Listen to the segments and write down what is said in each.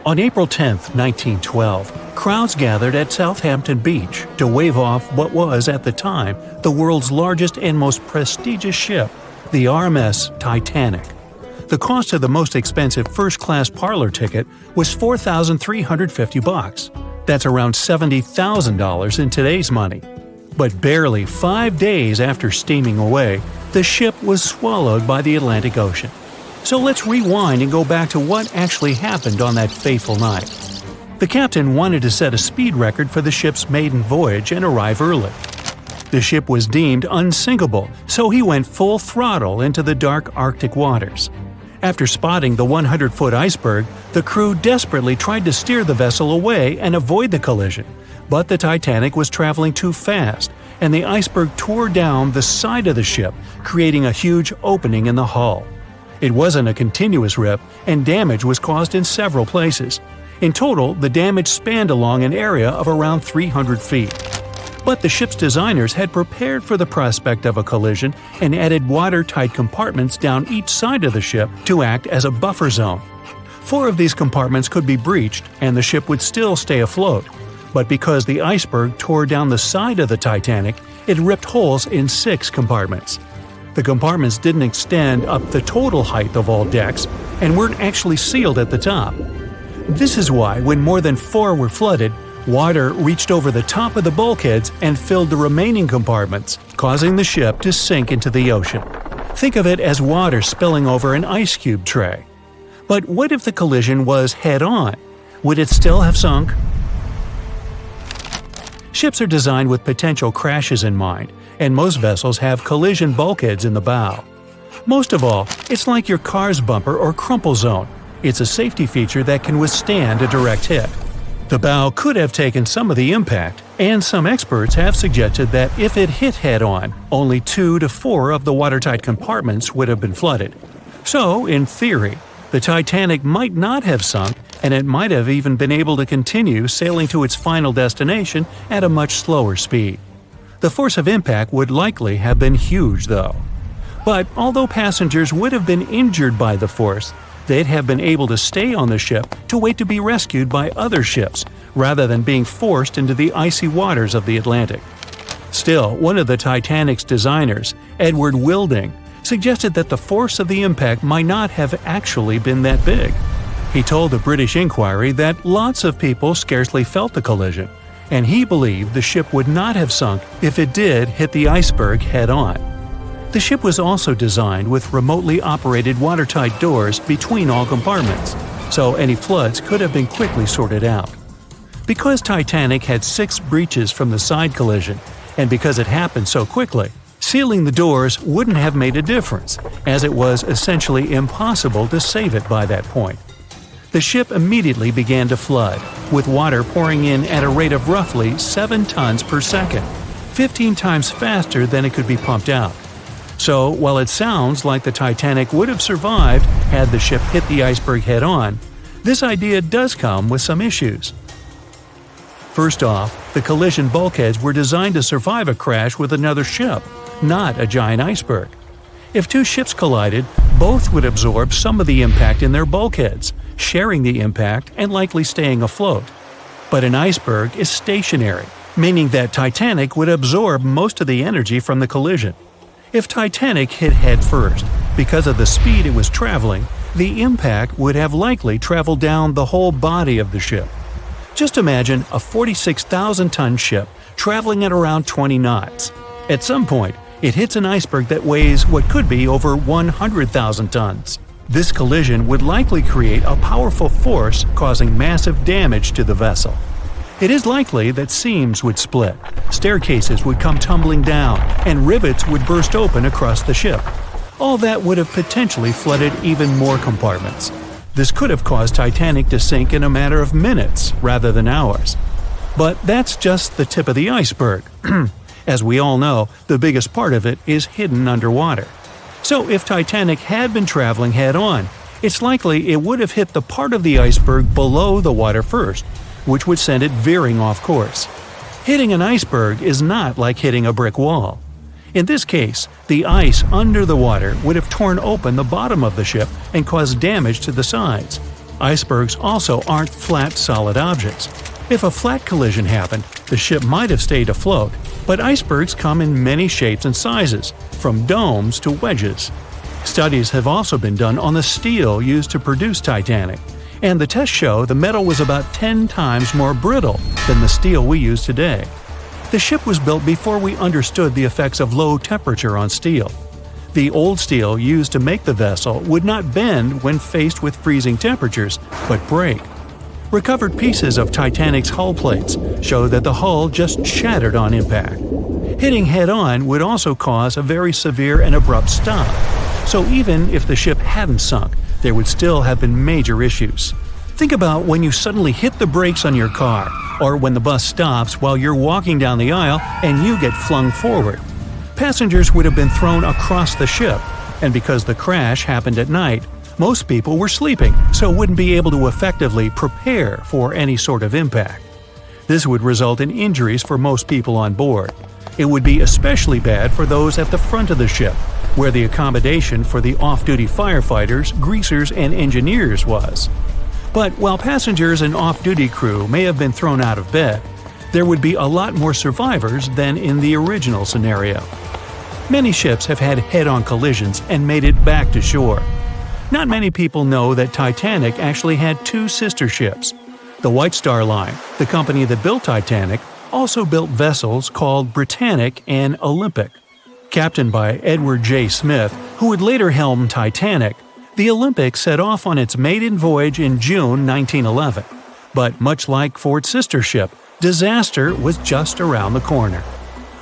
On April 10, 1912, crowds gathered at Southampton Beach to wave off what was, at the time, the world's largest and most prestigious ship, the RMS Titanic. The cost of the most expensive first-class parlor ticket was $4,350. That's around $70,000 in today's money. But barely 5 days after steaming away, the ship was swallowed by the Atlantic Ocean. So let's rewind and go back to what actually happened on that fateful night. The captain wanted to set a speed record for the ship's maiden voyage and arrive early. The ship was deemed unsinkable, so he went full throttle into the dark Arctic waters. After spotting the 100-foot iceberg, the crew desperately tried to steer the vessel away and avoid the collision, but the Titanic was traveling too fast, and the iceberg tore down the side of the ship, creating a huge opening in the hull. It wasn't a continuous rip, and damage was caused in several places. In total, the damage spanned along an area of around 300 feet. But the ship's designers had prepared for the prospect of a collision and added watertight compartments down each side of the ship to act as a buffer zone. 4 of these compartments could be breached, and the ship would still stay afloat. But because the iceberg tore down the side of the Titanic, it ripped holes in 6 compartments. The compartments didn't extend up the total height of all decks and weren't actually sealed at the top. This is why, when more than 4 were flooded, water reached over the top of the bulkheads and filled the remaining compartments, causing the ship to sink into the ocean. Think of it as water spilling over an ice cube tray. But what if the collision was head-on? Would it still have sunk? Ships are designed with potential crashes in mind, and most vessels have collision bulkheads in the bow. Most of all, it's like your car's bumper or crumple zone. It's a safety feature that can withstand a direct hit. The bow could have taken some of the impact, and some experts have suggested that if it hit head-on, only 2 to 4 of the watertight compartments would have been flooded. So, in theory, the Titanic might not have sunk, and it might have even been able to continue sailing to its final destination at a much slower speed. The force of impact would likely have been huge, though. But although passengers would have been injured by the force, they'd have been able to stay on the ship to wait to be rescued by other ships, rather than being forced into the icy waters of the Atlantic. Still, one of the Titanic's designers, Edward Wilding, suggested that the force of the impact might not have actually been that big. He told the British Inquiry that lots of people scarcely felt the collision, and he believed the ship would not have sunk if it did hit the iceberg head-on. The ship was also designed with remotely operated watertight doors between all compartments, so any floods could have been quickly sorted out. Because Titanic had 6 breaches from the side collision, and because it happened so quickly, sealing the doors wouldn't have made a difference, as it was essentially impossible to save it by that point. The ship immediately began to flood, with water pouring in at a rate of roughly 7 tons per second, 15 times faster than it could be pumped out. So, while it sounds like the Titanic would have survived had the ship hit the iceberg head-on, this idea does come with some issues. First off, the collision bulkheads were designed to survive a crash with another ship, not a giant iceberg. If 2 ships collided, both would absorb some of the impact in their bulkheads, sharing the impact and likely staying afloat. But an iceberg is stationary, meaning that Titanic would absorb most of the energy from the collision. If Titanic hit head first, because of the speed it was traveling, the impact would have likely traveled down the whole body of the ship. Just imagine a 46,000-ton ship traveling at around 20 knots. At some point, it hits an iceberg that weighs what could be over 100,000 tons. This collision would likely create a powerful force causing massive damage to the vessel. It is likely that seams would split, staircases would come tumbling down, and rivets would burst open across the ship. All that would have potentially flooded even more compartments. This could have caused Titanic to sink in a matter of minutes rather than hours. But that's just the tip of the iceberg. As we all know, the biggest part of it is hidden underwater. So if Titanic had been traveling head-on, it's likely it would have hit the part of the iceberg below the water first, which would send it veering off course. Hitting an iceberg is not like hitting a brick wall. In this case, the ice under the water would have torn open the bottom of the ship and caused damage to the sides. Icebergs also aren't flat, solid objects. If a flat collision happened, the ship might have stayed afloat, but icebergs come in many shapes and sizes, from domes to wedges. Studies have also been done on the steel used to produce Titanic, and the tests show the metal was about 10 times more brittle than the steel we use today. The ship was built before we understood the effects of low temperature on steel. The old steel used to make the vessel would not bend when faced with freezing temperatures, but break. Recovered pieces of Titanic's hull plates show that the hull just shattered on impact. Hitting head-on would also cause a very severe and abrupt stop, so even if the ship hadn't sunk, there would still have been major issues. Think about when you suddenly hit the brakes on your car, or when the bus stops while you're walking down the aisle and you get flung forward. Passengers would have been thrown across the ship, and because the crash happened at night, most people were sleeping, so wouldn't be able to effectively prepare for any sort of impact. This would result in injuries for most people on board. It would be especially bad for those at the front of the ship, where the accommodation for the off-duty firefighters, greasers, and engineers was. But while passengers and off-duty crew may have been thrown out of bed, there would be a lot more survivors than in the original scenario. Many ships have had head-on collisions and made it back to shore. Not many people know that Titanic actually had two sister ships. The White Star Line, the company that built Titanic, also built vessels called Britannic and Olympic. Captained by Edward J. Smith, who would later helm Titanic, the Olympic set off on its maiden voyage in June 1911. But much like Ford's sister ship, disaster was just around the corner.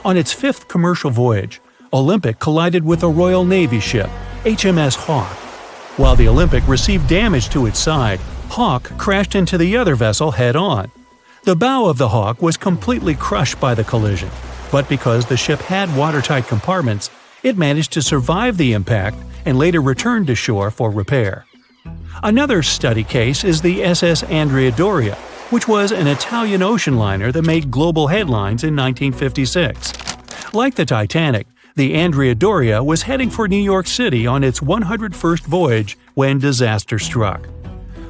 On its fifth commercial voyage, Olympic collided with a Royal Navy ship, HMS Hawke. While the Olympic received damage to its side, Hawke crashed into the other vessel head-on. The bow of the Hawke was completely crushed by the collision, but because the ship had watertight compartments, it managed to survive the impact and later returned to shore for repair. Another study case is the SS Andrea Doria, which was an Italian ocean liner that made global headlines in 1956. Like the Titanic, the Andrea Doria was heading for New York City on its 101st voyage when disaster struck.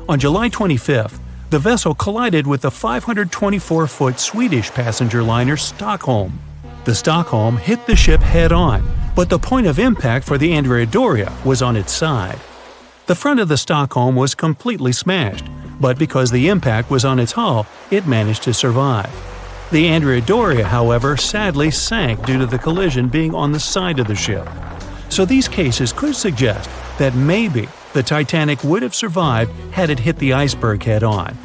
On July 25th, the vessel collided with the 524-foot Swedish passenger liner Stockholm. The Stockholm hit the ship head-on, but the point of impact for the Andrea Doria was on its side. The front of the Stockholm was completely smashed, but because the impact was on its hull, it managed to survive. The Andrea Doria, however, sadly sank due to the collision being on the side of the ship. So these cases could suggest that maybe the Titanic would have survived had it hit the iceberg head-on.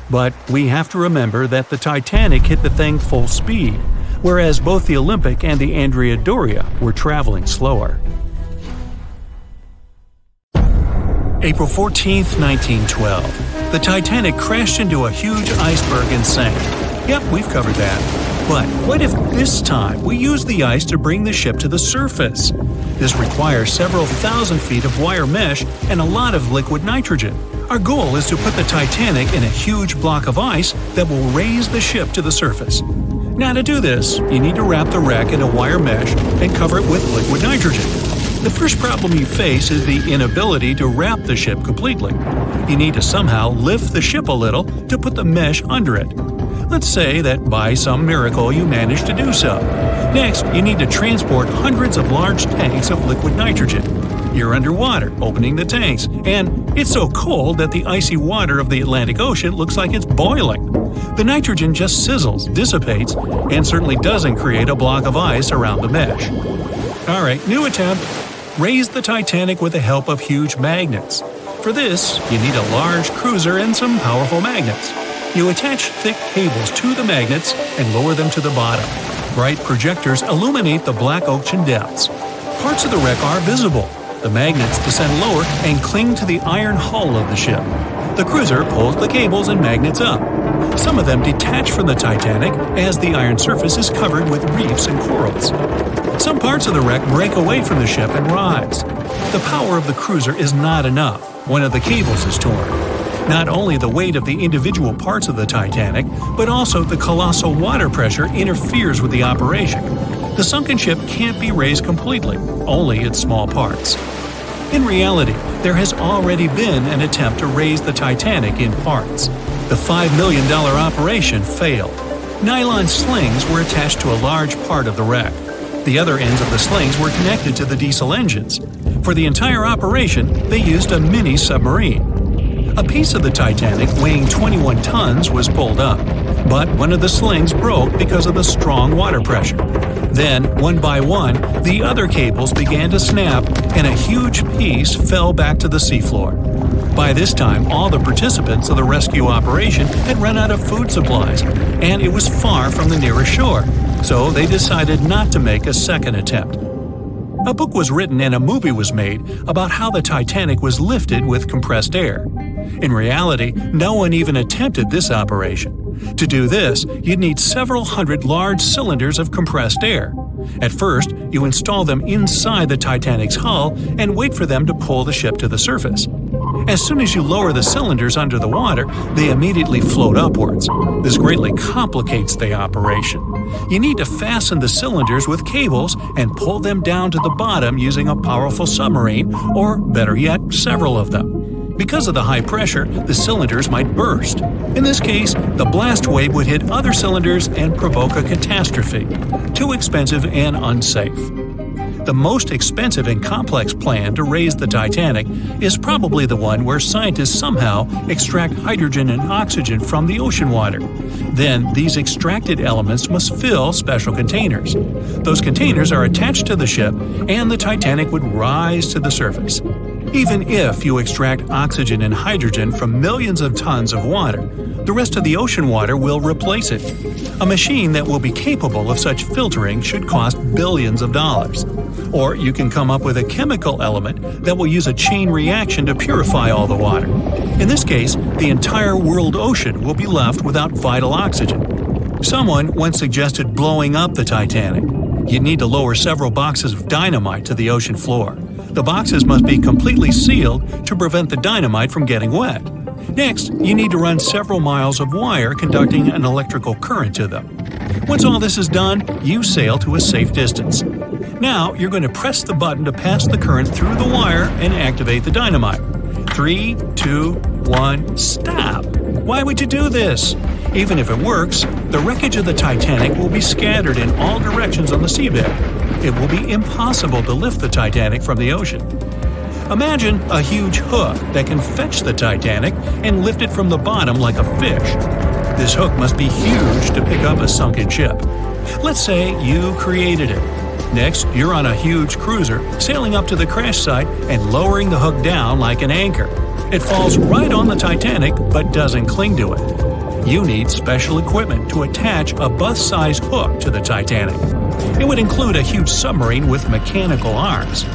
But we have to remember that the Titanic hit the thing full speed, whereas both the Olympic and the Andrea Doria were traveling slower. April 14, 1912. The Titanic crashed into a huge iceberg and sank. Yep, we've covered that. But what if this time we use the ice to bring the ship to the surface? This requires several thousand feet of wire mesh and a lot of liquid nitrogen. Our goal is to put the Titanic in a huge block of ice that will raise the ship to the surface. Now to do this, you need to wrap the wreck in a wire mesh and cover it with liquid nitrogen. The first problem you face is the inability to wrap the ship completely. You need to somehow lift the ship a little to put the mesh under it. Let's say that by some miracle you manage to do so. Next, you need to transport hundreds of large tanks of liquid nitrogen. You're underwater, opening the tanks, and it's so cold that the icy water of the Atlantic Ocean looks like it's boiling. The nitrogen just sizzles, dissipates, and certainly doesn't create a block of ice around the mesh. Alright, new attempt. Raise the Titanic with the help of huge magnets. For this, you need a large cruiser and some powerful magnets. You attach thick cables to the magnets and lower them to the bottom. Bright projectors illuminate the black ocean depths. Parts of the wreck are visible. The magnets descend lower and cling to the iron hull of the ship. The cruiser pulls the cables and magnets up. Some of them detach from the Titanic as the iron surface is covered with reefs and corals. Some parts of the wreck break away from the ship and rise. The power of the cruiser is not enough. One of the cables is torn. Not only the weight of the individual parts of the Titanic, but also the colossal water pressure interferes with the operation. The sunken ship can't be raised completely, only its small parts. In reality, there has already been an attempt to raise the Titanic in parts. The $5 million operation failed. Nylon slings were attached to a large part of the wreck. The other ends of the slings were connected to the diesel engines. For the entire operation, they used a mini submarine. A piece of the Titanic weighing 21 tons was pulled up, but one of the slings broke because of the strong water pressure. Then, one by one, the other cables began to snap, and a huge piece fell back to the seafloor. By this time, all the participants of the rescue operation had run out of food supplies, and it was far from the nearest shore, so they decided not to make a second attempt. A book was written and a movie was made about how the Titanic was lifted with compressed air. In reality, no one even attempted this operation. To do this, you'd need several hundred large cylinders of compressed air. At first, you install them inside the Titanic's hull and wait for them to pull the ship to the surface. As soon as you lower the cylinders under the water, they immediately float upwards. This greatly complicates the operation. You need to fasten the cylinders with cables and pull them down to the bottom using a powerful submarine, or better yet, several of them. Because of the high pressure, the cylinders might burst. In this case, the blast wave would hit other cylinders and provoke a catastrophe. Too expensive and unsafe. The most expensive and complex plan to raise the Titanic is probably the one where scientists somehow extract hydrogen and oxygen from the ocean water. Then, these extracted elements must fill special containers. Those containers are attached to the ship, and the Titanic would rise to the surface. Even if you extract oxygen and hydrogen from millions of tons of water, the rest of the ocean water will replace it. A machine that will be capable of such filtering should cost billions of dollars. Or you can come up with a chemical element that will use a chain reaction to purify all the water. In this case, the entire world ocean will be left without vital oxygen. Someone once suggested blowing up the Titanic. You'd need to lower several boxes of dynamite to the ocean floor. The boxes must be completely sealed to prevent the dynamite from getting wet. Next, you need to run several miles of wire conducting an electrical current to them. Once all this is done, you sail to a safe distance. Now, you're going to press the button to pass the current through the wire and activate the dynamite. 3, 2, 1, stop! Why would you do this? Even if it works, the wreckage of the Titanic will be scattered in all directions on the seabed. It will be impossible to lift the Titanic from the ocean. Imagine a huge hook that can fetch the Titanic and lift it from the bottom like a fish. This hook must be huge to pick up a sunken ship. Let's say you created it. Next, you're on a huge cruiser, sailing up to the crash site and lowering the hook down like an anchor. It falls right on the Titanic but doesn't cling to it. You need special equipment to attach a bus-sized hook to the Titanic. It would include a huge submarine with mechanical arms.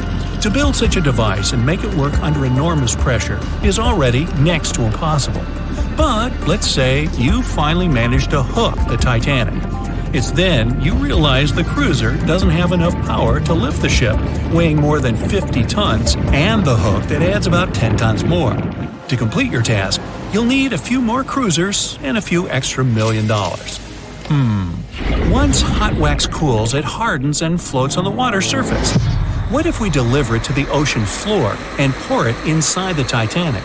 To build such a device and make it work under enormous pressure is already next to impossible. But let's say you finally managed to hook the Titanic. It's then you realize the cruiser doesn't have enough power to lift the ship, weighing more than 50 tons, and the hook that adds about 10 tons more. To complete your task, you'll need a few more cruisers and a few extra $1 million. Once hot wax cools, it hardens and floats on the water surface. What if we deliver it to the ocean floor and pour it inside the Titanic?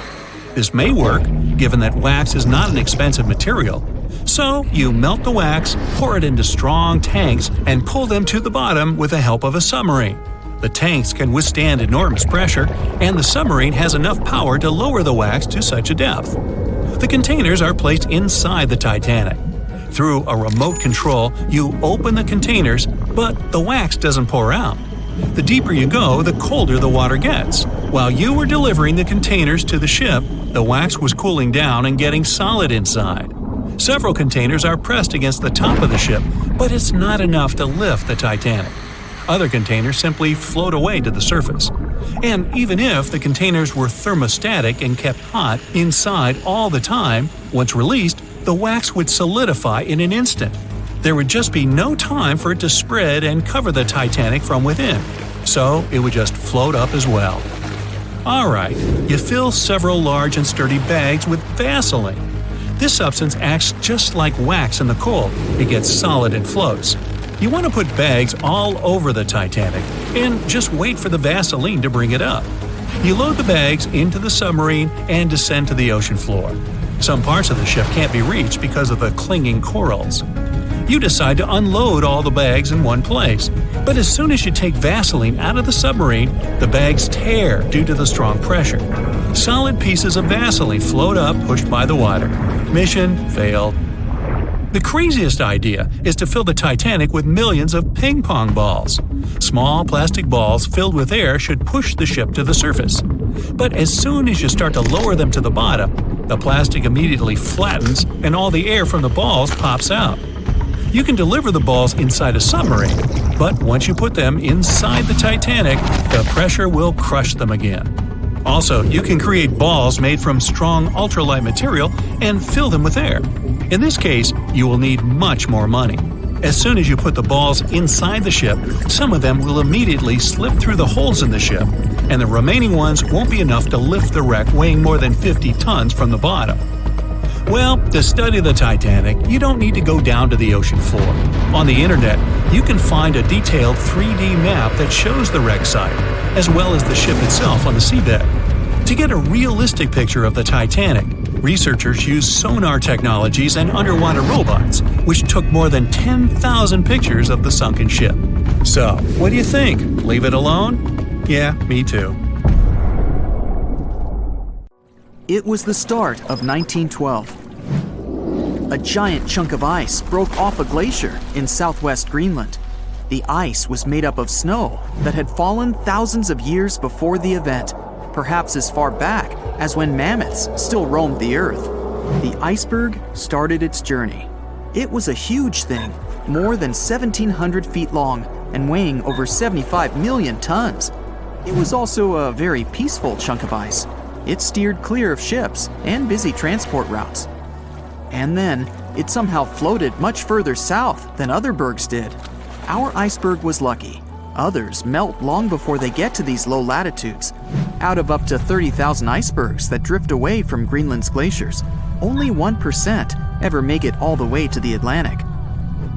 This may work, given that wax is not an expensive material. So, you melt the wax, pour it into strong tanks, and pull them to the bottom with the help of a submarine. The tanks can withstand enormous pressure, and the submarine has enough power to lower the wax to such a depth. The containers are placed inside the Titanic. Through a remote control, you open the containers, but the wax doesn't pour out. The deeper you go, the colder the water gets. While you were delivering the containers to the ship, the wax was cooling down and getting solid inside. Several containers are pressed against the top of the ship, but it's not enough to lift the Titanic. Other containers simply float away to the surface. And even if the containers were thermostatic and kept hot inside all the time, once released, the wax would solidify in an instant. There would just be no time for it to spread and cover the Titanic from within, so it would just float up as well. Alright, you fill several large and sturdy bags with Vaseline. This substance acts just like wax in the cold. It gets solid and floats. You want to put bags all over the Titanic and just wait for the Vaseline to bring it up. You load the bags into the submarine and descend to the ocean floor. Some parts of the ship can't be reached because of the clinging corals. You decide to unload all the bags in one place, but as soon as you take Vaseline out of the submarine, the bags tear due to the strong pressure. Solid pieces of Vaseline float up, pushed by the water. Mission failed. The craziest idea is to fill the Titanic with millions of ping pong balls. Small plastic balls filled with air should push the ship to the surface. But as soon as you start to lower them to the bottom, the plastic immediately flattens and all the air from the balls pops out. You can deliver the balls inside a submarine, but once you put them inside the Titanic, the pressure will crush them again. Also, you can create balls made from strong ultralight material and fill them with air. In this case, you will need much more money. As soon as you put the balls inside the ship, some of them will immediately slip through the holes in the ship, and the remaining ones won't be enough to lift the wreck weighing more than 50 tons from the bottom. Well, to study the Titanic, you don't need to go down to the ocean floor. On the internet, you can find a detailed 3D map that shows the wreck site, as well as the ship itself on the seabed. To get a realistic picture of the Titanic, researchers used sonar technologies and underwater robots, which took more than 10,000 pictures of the sunken ship. So, what do you think? Leave it alone? Yeah, me too. It was the start of 1912. A giant chunk of ice broke off a glacier in southwest Greenland. The ice was made up of snow that had fallen thousands of years before the event, perhaps as far back as when mammoths still roamed the earth. The iceberg started its journey. It was a huge thing, more than 1,700 feet long and weighing over 75 million tons. It was also a very peaceful chunk of ice. It steered clear of ships and busy transport routes. And then, it somehow floated much further south than other bergs did. Our iceberg was lucky. Others melt long before they get to these low latitudes. Out of up to 30,000 icebergs that drift away from Greenland's glaciers, only 1% ever make it all the way to the Atlantic.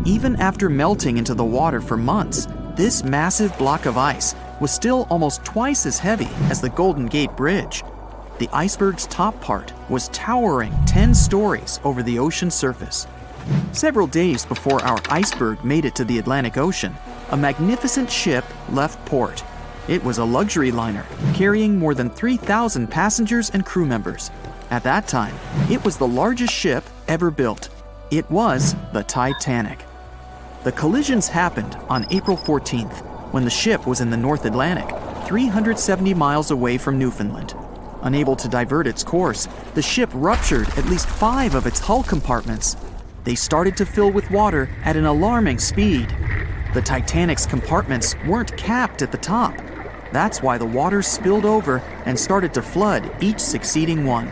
Even after melting into the water for months, this massive block of ice was still almost twice as heavy as the Golden Gate Bridge. The iceberg's top part was towering 10 stories over the ocean surface. Several days before our iceberg made it to the Atlantic Ocean, a magnificent ship left port. It was a luxury liner carrying more than 3,000 passengers and crew members. At that time, it was the largest ship ever built. It was the Titanic. The collisions happened on April 14th, when the ship was in the North Atlantic, 370 miles away from Newfoundland. Unable to divert its course, the ship ruptured at least 5 of its hull compartments. They started to fill with water at an alarming speed. The Titanic's compartments weren't capped at the top. That's why the water spilled over and started to flood each succeeding one.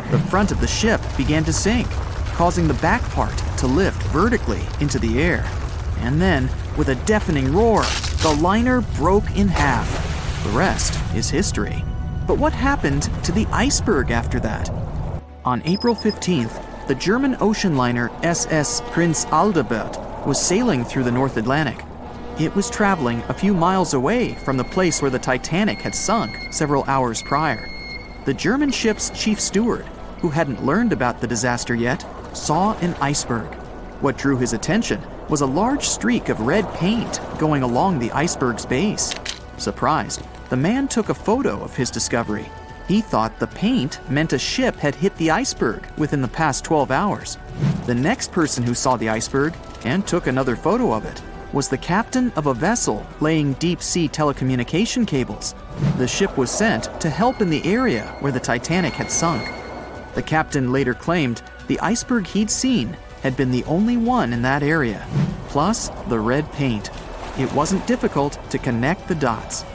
The front of the ship began to sink, causing the back part to lift vertically into the air. And then, with a deafening roar, the liner broke in half. The rest is history. But what happened to the iceberg after that? On April 15th, the German ocean liner SS Prinz Adalbert was sailing through the North Atlantic. It was traveling a few miles away from the place where the Titanic had sunk several hours prior. The German ship's chief steward, who hadn't learned about the disaster yet, saw an iceberg. What drew his attention was a large streak of red paint going along the iceberg's base. Surprised, the man took a photo of his discovery. He thought the paint meant a ship had hit the iceberg within the past 12 hours. The next person who saw the iceberg and took another photo of it was the captain of a vessel laying deep-sea telecommunication cables. The ship was sent to help in the area where the Titanic had sunk. The captain later claimed the iceberg he'd seen had been the only one in that area, plus the red paint. It wasn't difficult to connect the dots.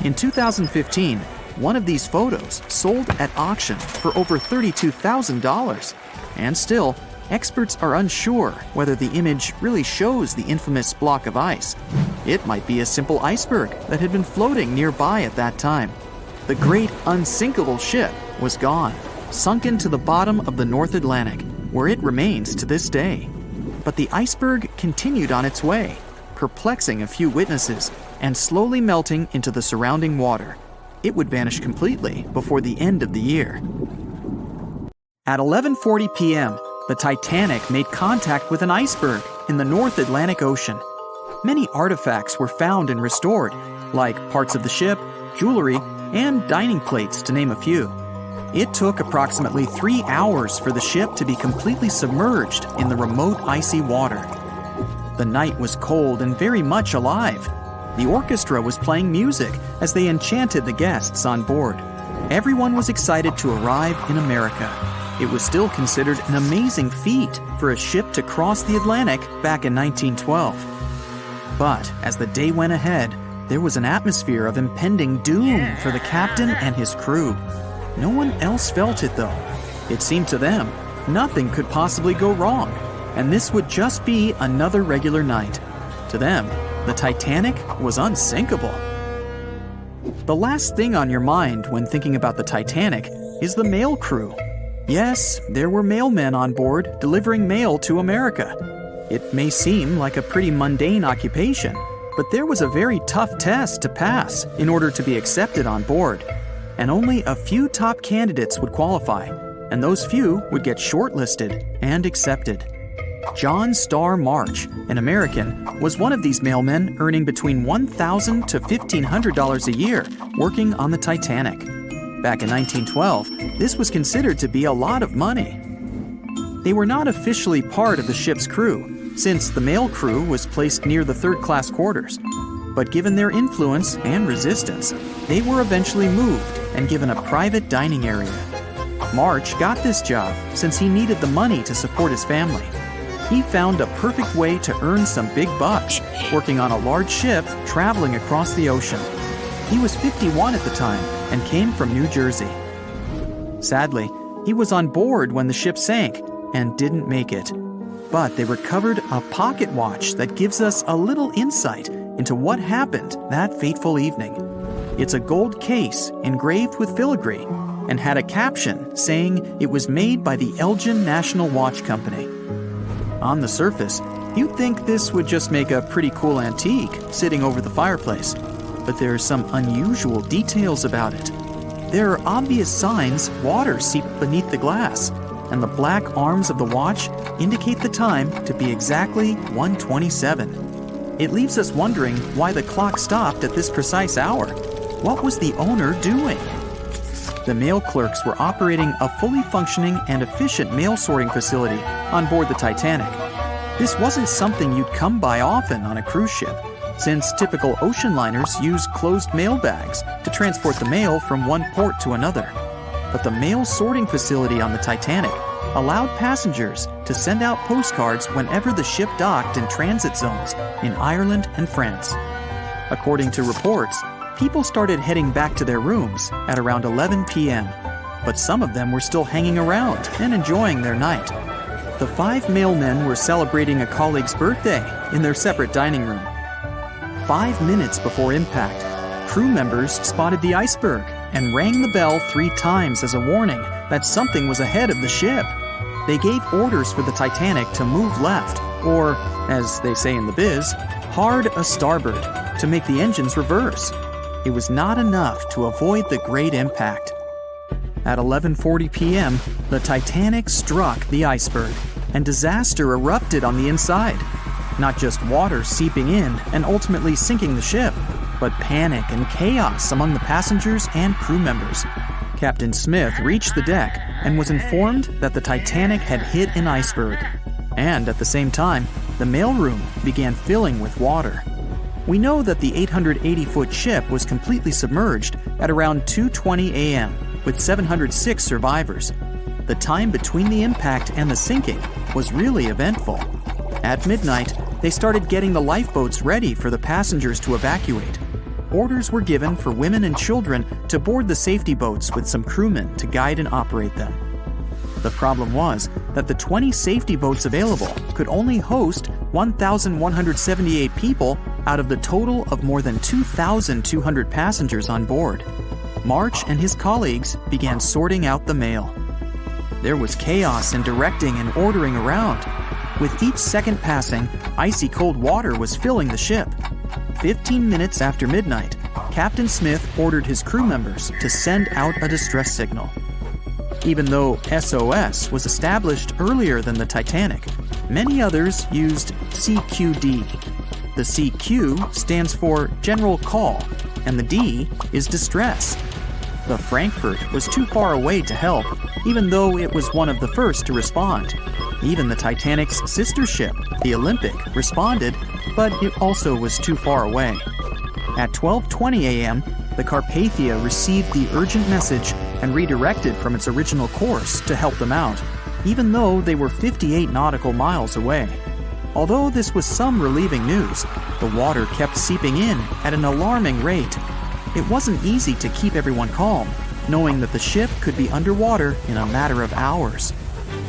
In 2015, one of these photos sold at auction for over $32,000. And still, experts are unsure whether the image really shows the infamous block of ice. It might be a simple iceberg that had been floating nearby at that time. The great unsinkable ship was gone, sunken to the bottom of the North Atlantic, where it remains to this day. But the iceberg continued on its way, perplexing a few witnesses and slowly melting into the surrounding water. it would vanish completely before the end of the year. At 11:40 p.m., the Titanic made contact with an iceberg in the North Atlantic Ocean. Many artifacts were found and restored, like parts of the ship, jewelry, and dining plates, to name a few. It took approximately 3 hours for the ship to be completely submerged in the remote icy water. The night was cold and very much alive. The orchestra was playing music as they enchanted the guests on board. Everyone was excited to arrive in America. It was still considered an amazing feat for a ship to cross the Atlantic back in 1912. But as the day went ahead, there was an atmosphere of impending doom for the captain and his crew. No one else felt it though. It seemed to them nothing could possibly go wrong, and this would just be another regular night. To them, the Titanic was unsinkable. The last thing on your mind when thinking about the Titanic is the mail crew. Yes, there were mailmen on board delivering mail to America. It may seem like a pretty mundane occupation, but there was a very tough test to pass in order to be accepted on board. And only a few top candidates would qualify, and those few would get shortlisted and accepted. John Starr March, an American, was one of these mailmen earning between $1,000 to $1,500 a year working on the Titanic. Back in 1912, this was considered to be a lot of money. They were not officially part of the ship's crew, since the mail crew was placed near the third-class quarters. But given their influence and resistance, they were eventually moved and given a private dining area. March got this job since he needed the money to support his family. He found a perfect way to earn some big bucks, working on a large ship traveling across the ocean. He was 51 at the time and came from New Jersey. Sadly, he was on board when the ship sank and didn't make it. But they recovered a pocket watch that gives us a little insight into what happened that fateful evening. It's a gold case engraved with filigree and had a caption saying it was made by the Elgin National Watch Company. On the surface, you'd think this would just make a pretty cool antique sitting over the fireplace, but there are some unusual details about it. There are obvious signs water seeped beneath the glass, and the black arms of the watch indicate the time to be exactly 1:27. It leaves us wondering why the clock stopped at this precise hour. What was the owner doing? The mail clerks were operating a fully functioning and efficient mail sorting facility on board the Titanic. This wasn't something you'd come by often on a cruise ship, since typical ocean liners use closed mail bags to transport the mail from one port to another. But the mail sorting facility on the Titanic allowed passengers to send out postcards whenever the ship docked in transit zones in Ireland and France. According to reports, people started heading back to their rooms at around 11 p.m., but some of them were still hanging around and enjoying their night. The 5 mailmen were celebrating a colleague's birthday in their separate dining room. 5 minutes before impact, crew members spotted the iceberg and rang the bell 3 times as a warning that something was ahead of the ship. They gave orders for the Titanic to move left, or, as they say in the biz, hard a starboard, to make the engines reverse. It was not enough to avoid the great impact. At 11:40 p.m., the Titanic struck the iceberg, and disaster erupted on the inside. Not just water seeping in and ultimately sinking the ship, but panic and chaos among the passengers and crew members. Captain Smith reached the deck and was informed that the Titanic had hit an iceberg. And at the same time, the mailroom began filling with water. We know that the 880-foot ship was completely submerged at around 2:20 a.m., with 706 survivors. The time between the impact and the sinking was really eventful. At midnight, they started getting the lifeboats ready for the passengers to evacuate. Orders were given for women and children to board the safety boats with some crewmen to guide and operate them. The problem was that the 20 safety boats available could only host 1,178 people out of the total of more than 2,200 passengers on board. March and his colleagues began sorting out the mail. There was chaos in directing and ordering around. With each second passing, icy cold water was filling the ship. 15 minutes after midnight, Captain Smith ordered his crew members to send out a distress signal. Even though SOS was established earlier than the Titanic, many others used CQD. The CQ stands for General Call, and the D is Distress. The Frankfurt was too far away to help, even though it was one of the first to respond. Even the Titanic's sister ship, the Olympic, responded, but it also was too far away. At 12:20 a.m., the Carpathia received the urgent message and redirected from its original course to help them out, even though they were 58 nautical miles away. Although this was some relieving news, the water kept seeping in at an alarming rate. It wasn't easy to keep everyone calm, knowing that the ship could be underwater in a matter of hours.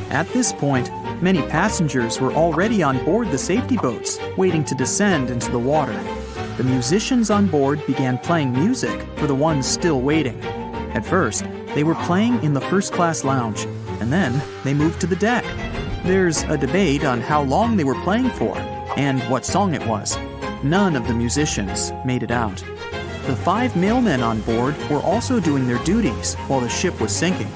At this point, many passengers were already on board the safety boats, waiting to descend into the water. The musicians on board began playing music for the ones still waiting. At first, they were playing in the first-class lounge, and then they moved to the deck. There's a debate on how long they were playing for and what song it was. None of the musicians made it out. The 5 mailmen on board were also doing their duties while the ship was sinking.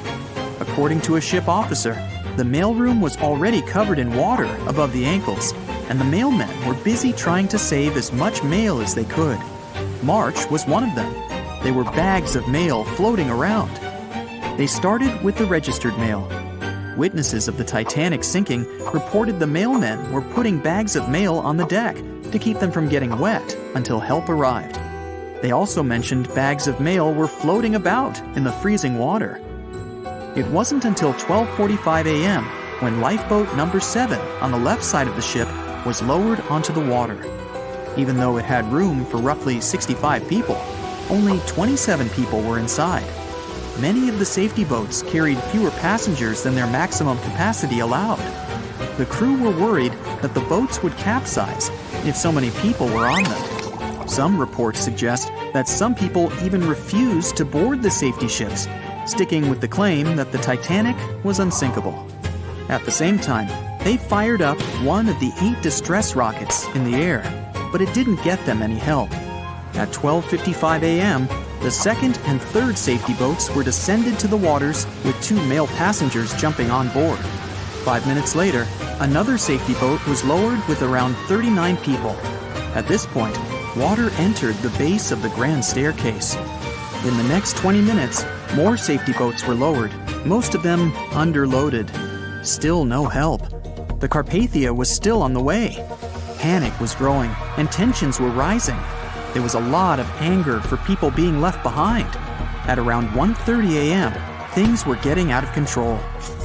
According to a ship officer, the mailroom was already covered in water above the ankles, and the mailmen were busy trying to save as much mail as they could. March was one of them. There were bags of mail floating around. They started with the registered mail. Witnesses of the Titanic sinking reported the mailmen were putting bags of mail on the deck to keep them from getting wet until help arrived. They also mentioned bags of mail were floating about in the freezing water. It wasn't until 12:45 a.m. when lifeboat number 7 on the left side of the ship was lowered onto the water. Even though it had room for roughly 65 people, only 27 people were inside. Many of the safety boats carried fewer passengers than their maximum capacity allowed. The crew were worried that the boats would capsize if so many people were on them. Some reports suggest that some people even refused to board the safety ships, sticking with the claim that the Titanic was unsinkable. At the same time, they fired up one of the 8 distress rockets in the air, but it didn't get them any help. At 12:55 a.m., the second and third safety boats were descended to the waters with 2 male passengers jumping on board. 5 minutes later, another safety boat was lowered with around 39 people. At this point, water entered the base of the grand staircase. In the next 20 minutes, more safety boats were lowered, most of them underloaded. Still no help. The Carpathia was still on the way. Panic was growing, and tensions were rising. There was a lot of anger for people being left behind. At around 1:30 a.m., things were getting out of control.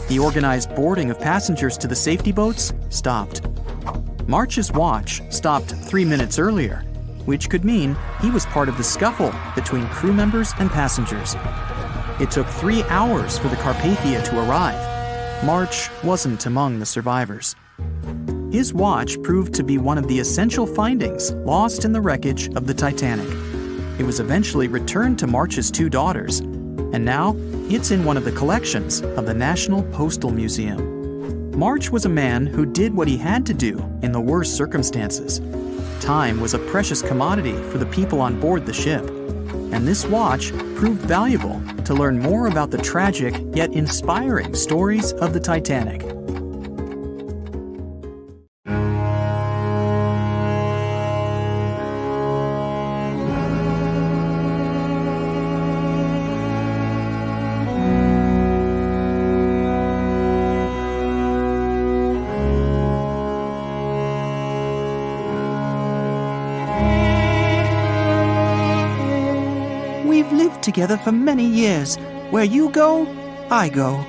The organized boarding of passengers to the safety boats stopped. March's watch stopped 3 minutes earlier, which could mean he was part of the scuffle between crew members and passengers. It took 3 hours for the Carpathia to arrive. March wasn't among the survivors. His watch proved to be one of the essential findings lost in the wreckage of the Titanic. It was eventually returned to March's 2 daughters, and now it's in one of the collections of the National Postal Museum. March was a man who did what he had to do in the worst circumstances. Time was a precious commodity for the people on board the ship, and this watch proved valuable to learn more about the tragic yet inspiring stories of the Titanic. We've lived together for many years. Where you go, I go.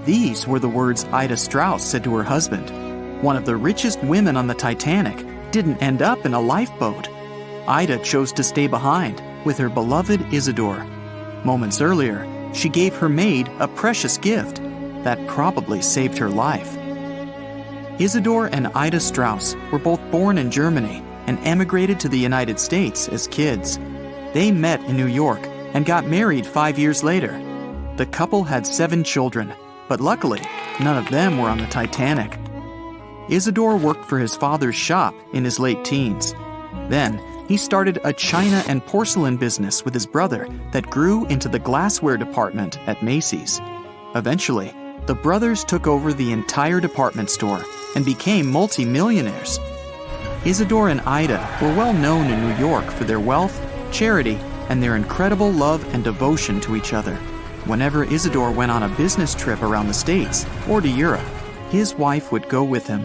These were the words Ida Strauss said to her husband. One of the richest women on the Titanic didn't end up in a lifeboat. Ida chose to stay behind with her beloved Isidore. Moments earlier, she gave her maid a precious gift that probably saved her life. Isidore and Ida Strauss were both born in Germany and emigrated to the United States as kids. They met in New York and got married 5 years later. The couple had 7 children, but luckily, none of them were on the Titanic. Isidore worked for his father's shop in his late teens. Then, he started a china and porcelain business with his brother that grew into the glassware department at Macy's. Eventually, the brothers took over the entire department store and became multi-millionaires. Isidore and Ida were well known in New York for their wealth, charity, and their incredible love and devotion to each other. Whenever Isidore went on a business trip around the States or to Europe, his wife would go with him.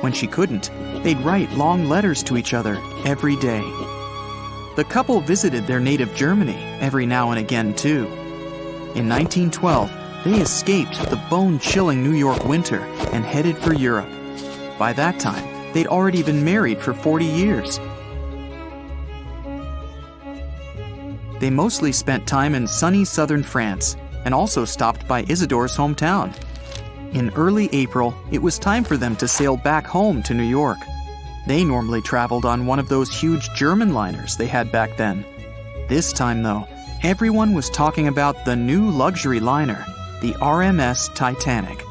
When she couldn't, they'd write long letters to each other every day. The couple visited their native Germany every now and again, too. In 1912, they escaped the bone-chilling New York winter and headed for Europe. By that time, they'd already been married for 40 years. They mostly spent time in sunny southern France and also stopped by Isidore's hometown. In early April, it was time for them to sail back home to New York. They normally traveled on one of those huge German liners they had back then. This time, though, everyone was talking about the new luxury liner, the RMS Titanic.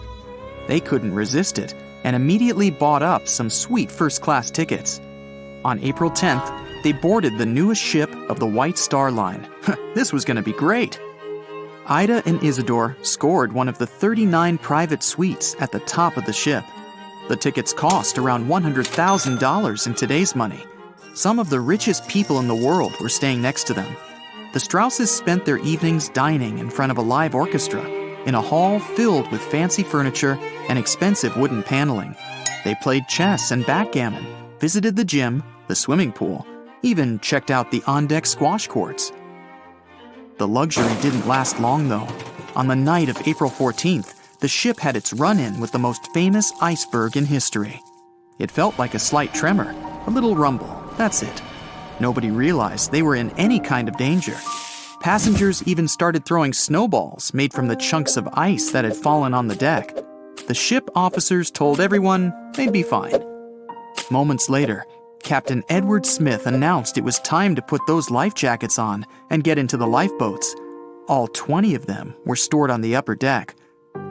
They couldn't resist it and immediately bought up some sweet first-class tickets. On April 10th, they boarded the newest ship of the White Star Line. This was going to be great. Ida and Isidore scored one of the 39 private suites at the top of the ship. The tickets cost around $100,000 in today's money. Some of the richest people in the world were staying next to them. The Strausses spent their evenings dining in front of a live orchestra in a hall filled with fancy furniture and expensive wooden paneling. They played chess and backgammon, visited the gym, the swimming pool, even checked out the on-deck squash courts. The luxury didn't last long, though. On the night of April 14th, the ship had its run-in with the most famous iceberg in history. It felt like a slight tremor, a little rumble, that's it. Nobody realized they were in any kind of danger. Passengers even started throwing snowballs made from the chunks of ice that had fallen on the deck. The ship officers told everyone they'd be fine. Moments later, Captain Edward Smith announced it was time to put those life jackets on and get into the lifeboats. All 20 of them were stored on the upper deck.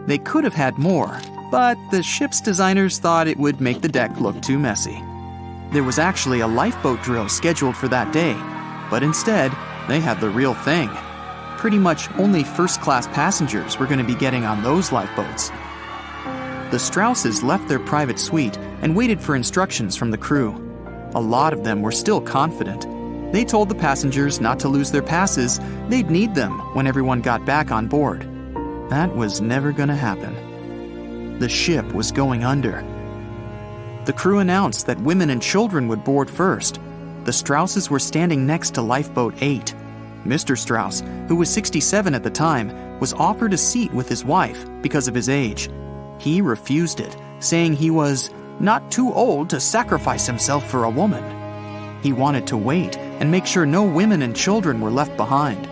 They could have had more, but the ship's designers thought it would make the deck look too messy. There was actually a lifeboat drill scheduled for that day, but instead, they had the real thing. Pretty much only first-class passengers were going to be getting on those lifeboats. The Strausses left their private suite and waited for instructions from the crew. A lot of them were still confident. They told the passengers not to lose their passes. They'd need them when everyone got back on board. That was never going to happen. The ship was going under. The crew announced that women and children would board first. The Strausses were standing next to Lifeboat 8. Mr. Strauss, who was 67 at the time, was offered a seat with his wife because of his age. He refused it, saying he was not too old to sacrifice himself for a woman. He wanted to wait and make sure no women and children were left behind.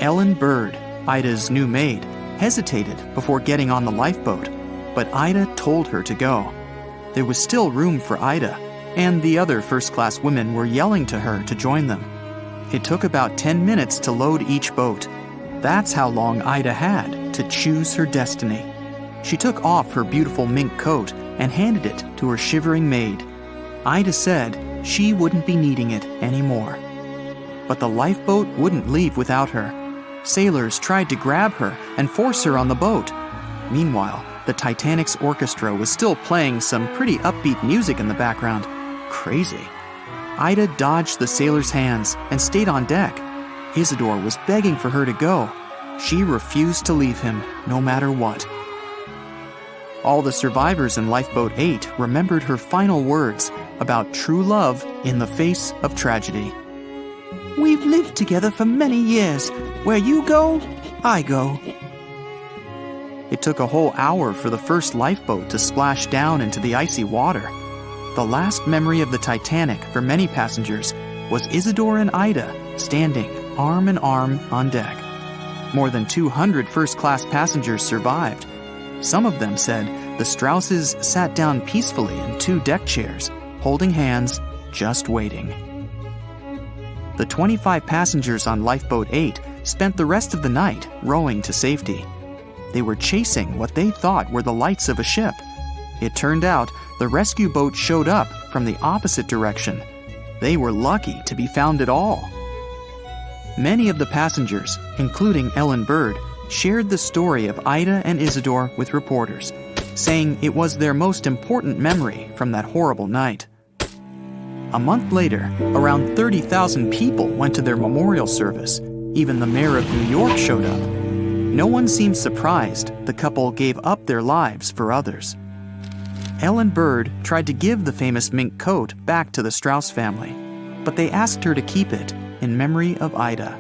Ellen Bird, Ida's new maid, hesitated before getting on the lifeboat, but Ida told her to go. There was still room for Ida, and the other first-class women were yelling to her to join them. It took about 10 minutes to load each boat. That's how long Ida had to choose her destiny. She took off her beautiful mink coat and handed it to her shivering maid. Ida said she wouldn't be needing it anymore. But the lifeboat wouldn't leave without her. Sailors tried to grab her and force her on the boat. Meanwhile, the Titanic's orchestra was still playing some pretty upbeat music in the background. Crazy. Ida dodged the sailors' hands and stayed on deck. Isidore was begging for her to go. She refused to leave him, no matter what. All the survivors in Lifeboat 8 remembered her final words about true love in the face of tragedy. We've lived together for many years. Where you go, I go. It took a whole hour for the first lifeboat to splash down into the icy water. The last memory of the Titanic for many passengers was Isidore and Ida standing arm in arm on deck. More than 200 first-class passengers survived. Some of them said the Strausses sat down peacefully in 2 deck chairs, holding hands, just waiting. The 25 passengers on Lifeboat 8 spent the rest of the night rowing to safety. They were chasing what they thought were the lights of a ship. It turned out the rescue boat showed up from the opposite direction. They were lucky to be found at all. Many of the passengers, including Ellen Bird, shared the story of Ida and Isidore with reporters, saying it was their most important memory from that horrible night. A month later, around 30,000 people went to their memorial service. Even the mayor of New York showed up. No one seemed surprised the couple gave up their lives for others. Ellen Bird tried to give the famous mink coat back to the Strauss family, but they asked her to keep it in memory of Ida.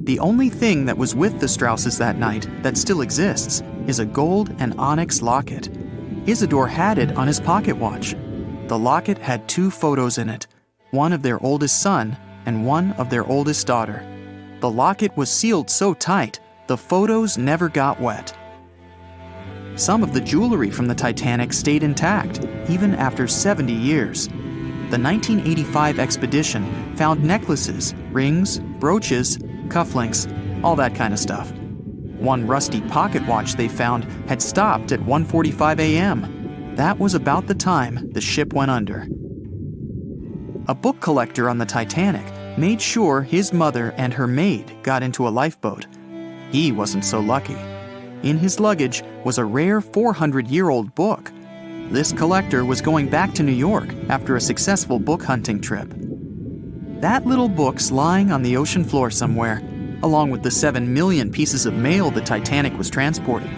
The only thing that was with the Strausses that night that still exists is a gold and onyx locket. Isidore had it on his pocket watch. The locket had 2 photos in it, one of their oldest son and one of their oldest daughter. The locket was sealed so tight, the photos never got wet. Some of the jewelry from the Titanic stayed intact, even after 70 years. The 1985 expedition found necklaces, rings, brooches, cufflinks, all that kind of stuff. One rusty pocket watch they found had stopped at 1:45 a.m. That was about the time the ship went under. A book collector on the Titanic made sure his mother and her maid got into a lifeboat. He wasn't so lucky. In his luggage was a rare 400-year-old book. This collector was going back to New York after a successful book hunting trip. That little book's lying on the ocean floor somewhere, along with the 7 million pieces of mail the Titanic was transporting.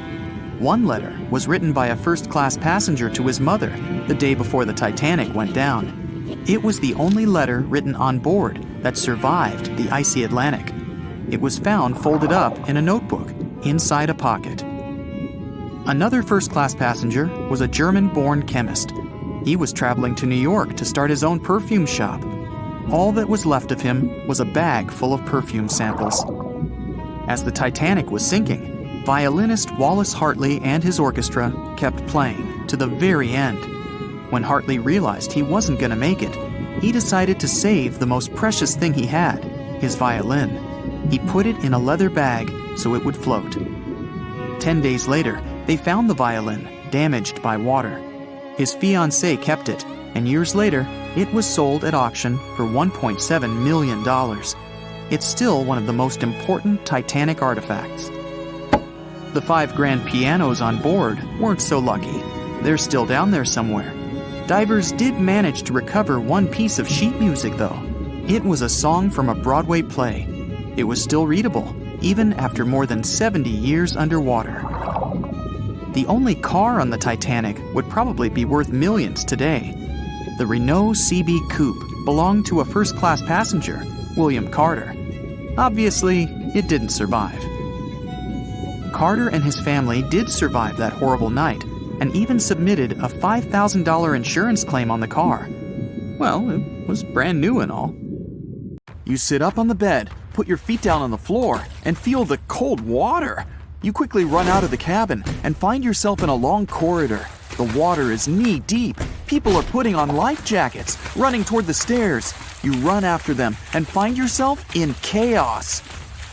One letter was written by a first-class passenger to his mother the day before the Titanic went down. It was the only letter written on board that survived the icy Atlantic. It was found folded up in a notebook inside a pocket. Another first-class passenger was a German-born chemist. He was traveling to New York to start his own perfume shop. All that was left of him was a bag full of perfume samples. As the Titanic was sinking, violinist Wallace Hartley and his orchestra kept playing to the very end. When Hartley realized he wasn't going to make it, he decided to save the most precious thing he had, his violin. He put it in a leather bag so it would float. 10 days later, they found the violin, damaged by water. His fiancée kept it, and years later, it was sold at auction for $1.7 million. It's still one of the most important Titanic artifacts. The 5 grand pianos on board weren't so lucky. They're still down there somewhere. Divers did manage to recover one piece of sheet music, though. It was a song from a Broadway play. It was still readable, even after more than 70 years underwater. The only car on the Titanic would probably be worth millions today. The Renault CB Coupe belonged to a first-class passenger, William Carter. Obviously, it didn't survive. Carter and his family did survive that horrible night, and even submitted a $5,000 insurance claim on the car. Well, it was brand new and all. You sit up on the bed, put your feet down on the floor, and feel the cold water. You quickly run out of the cabin and find yourself in a long corridor. The water is knee-deep. People are putting on life jackets, running toward the stairs. You run after them and find yourself in chaos.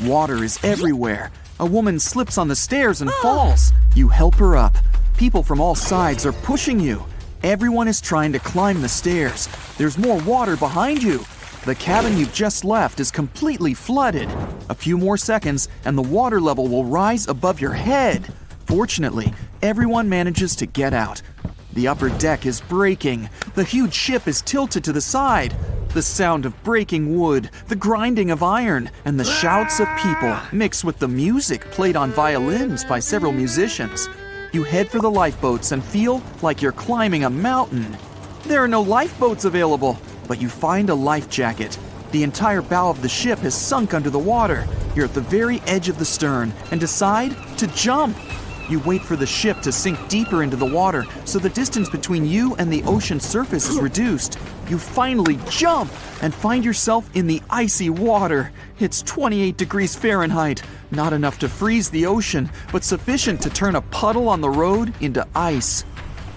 Water is everywhere. A woman slips on the stairs and falls. You help her up. People from all sides are pushing you. Everyone is trying to climb the stairs. There's more water behind you. The cabin you've just left is completely flooded. A few more seconds and the water level will rise above your head. Fortunately, everyone manages to get out. The upper deck is breaking. The huge ship is tilted to the side. The sound of breaking wood, the grinding of iron, and the shouts of people mix with the music played on violins by several musicians. You head for the lifeboats and feel like you're climbing a mountain. There are no lifeboats available, but you find a life jacket. The entire bow of the ship has sunk under the water. You're at the very edge of the stern and decide to jump. You wait for the ship to sink deeper into the water so the distance between you and the ocean surface is reduced. You finally jump and find yourself in the icy water. It's 28 degrees Fahrenheit, not enough to freeze the ocean, but sufficient to turn a puddle on the road into ice.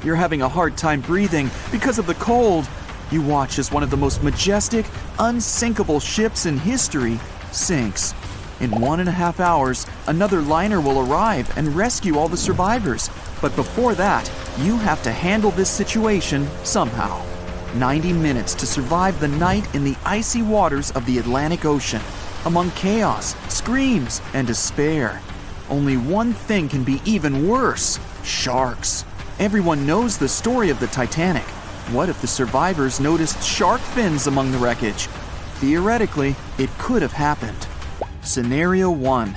You're having a hard time breathing because of the cold. You watch as one of the most majestic, unsinkable ships in history sinks. In 1.5 hours, another liner will arrive and rescue all the survivors. But before that, you have to handle this situation somehow. 90 minutes to survive the night in the icy waters of the Atlantic Ocean, among chaos, screams, and despair. Only one thing can be even worse: sharks. Everyone knows the story of the Titanic. What if the survivors noticed shark fins among the wreckage? Theoretically, it could have happened. Scenario 1.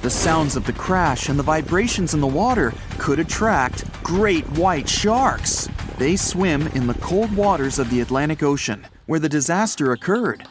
The sounds of the crash and the vibrations in the water could attract great white sharks. They swim in the cold waters of the Atlantic Ocean, where the disaster occurred.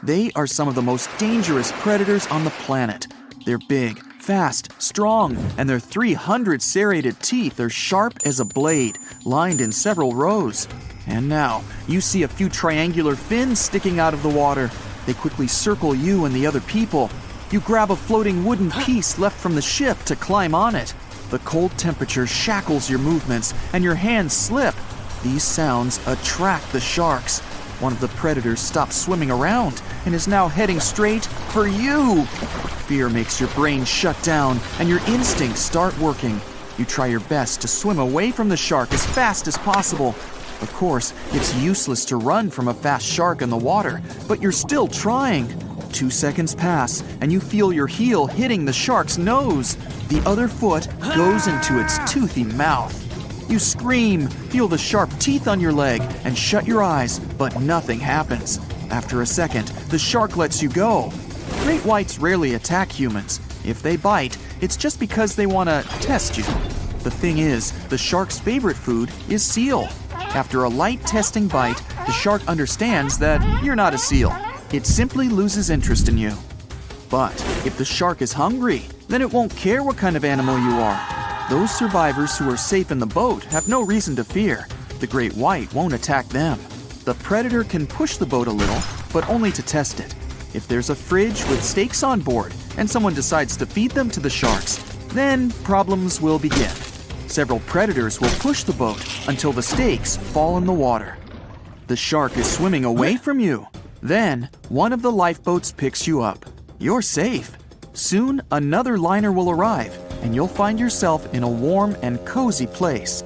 They are some of the most dangerous predators on the planet. They're big, fast, strong, and their 300 serrated teeth are sharp as a blade, lined in several rows. And now, you see a few triangular fins sticking out of the water. They quickly circle you and the other people. You grab a floating wooden piece left from the ship to climb on it. The cold temperature shackles your movements, and your hands slip. These sounds attract the sharks. One of the predators stops swimming around and is now heading straight for you. Fear makes your brain shut down and your instincts start working. You try your best to swim away from the shark as fast as possible. Of course, it's useless to run from a fast shark in the water, but you're still trying. 2 seconds pass and you feel your heel hitting the shark's nose. The other foot goes into its toothy mouth. You scream, feel the sharp teeth on your leg, and shut your eyes, but nothing happens. After a second, the shark lets you go. Great whites rarely attack humans. If they bite, it's just because they want to test you. The thing is, the shark's favorite food is seal. After a light testing bite, the shark understands that you're not a seal. It simply loses interest in you. But if the shark is hungry, then it won't care what kind of animal you are. Those survivors who are safe in the boat have no reason to fear. The great white won't attack them. The predator can push the boat a little, but only to test it. If there's a fridge with steaks on board and someone decides to feed them to the sharks, then problems will begin. Several predators will push the boat until the steaks fall in the water. The shark is swimming away from you. Then, one of the lifeboats picks you up. You're safe. Soon, another liner will arrive, and you'll find yourself in a warm and cozy place.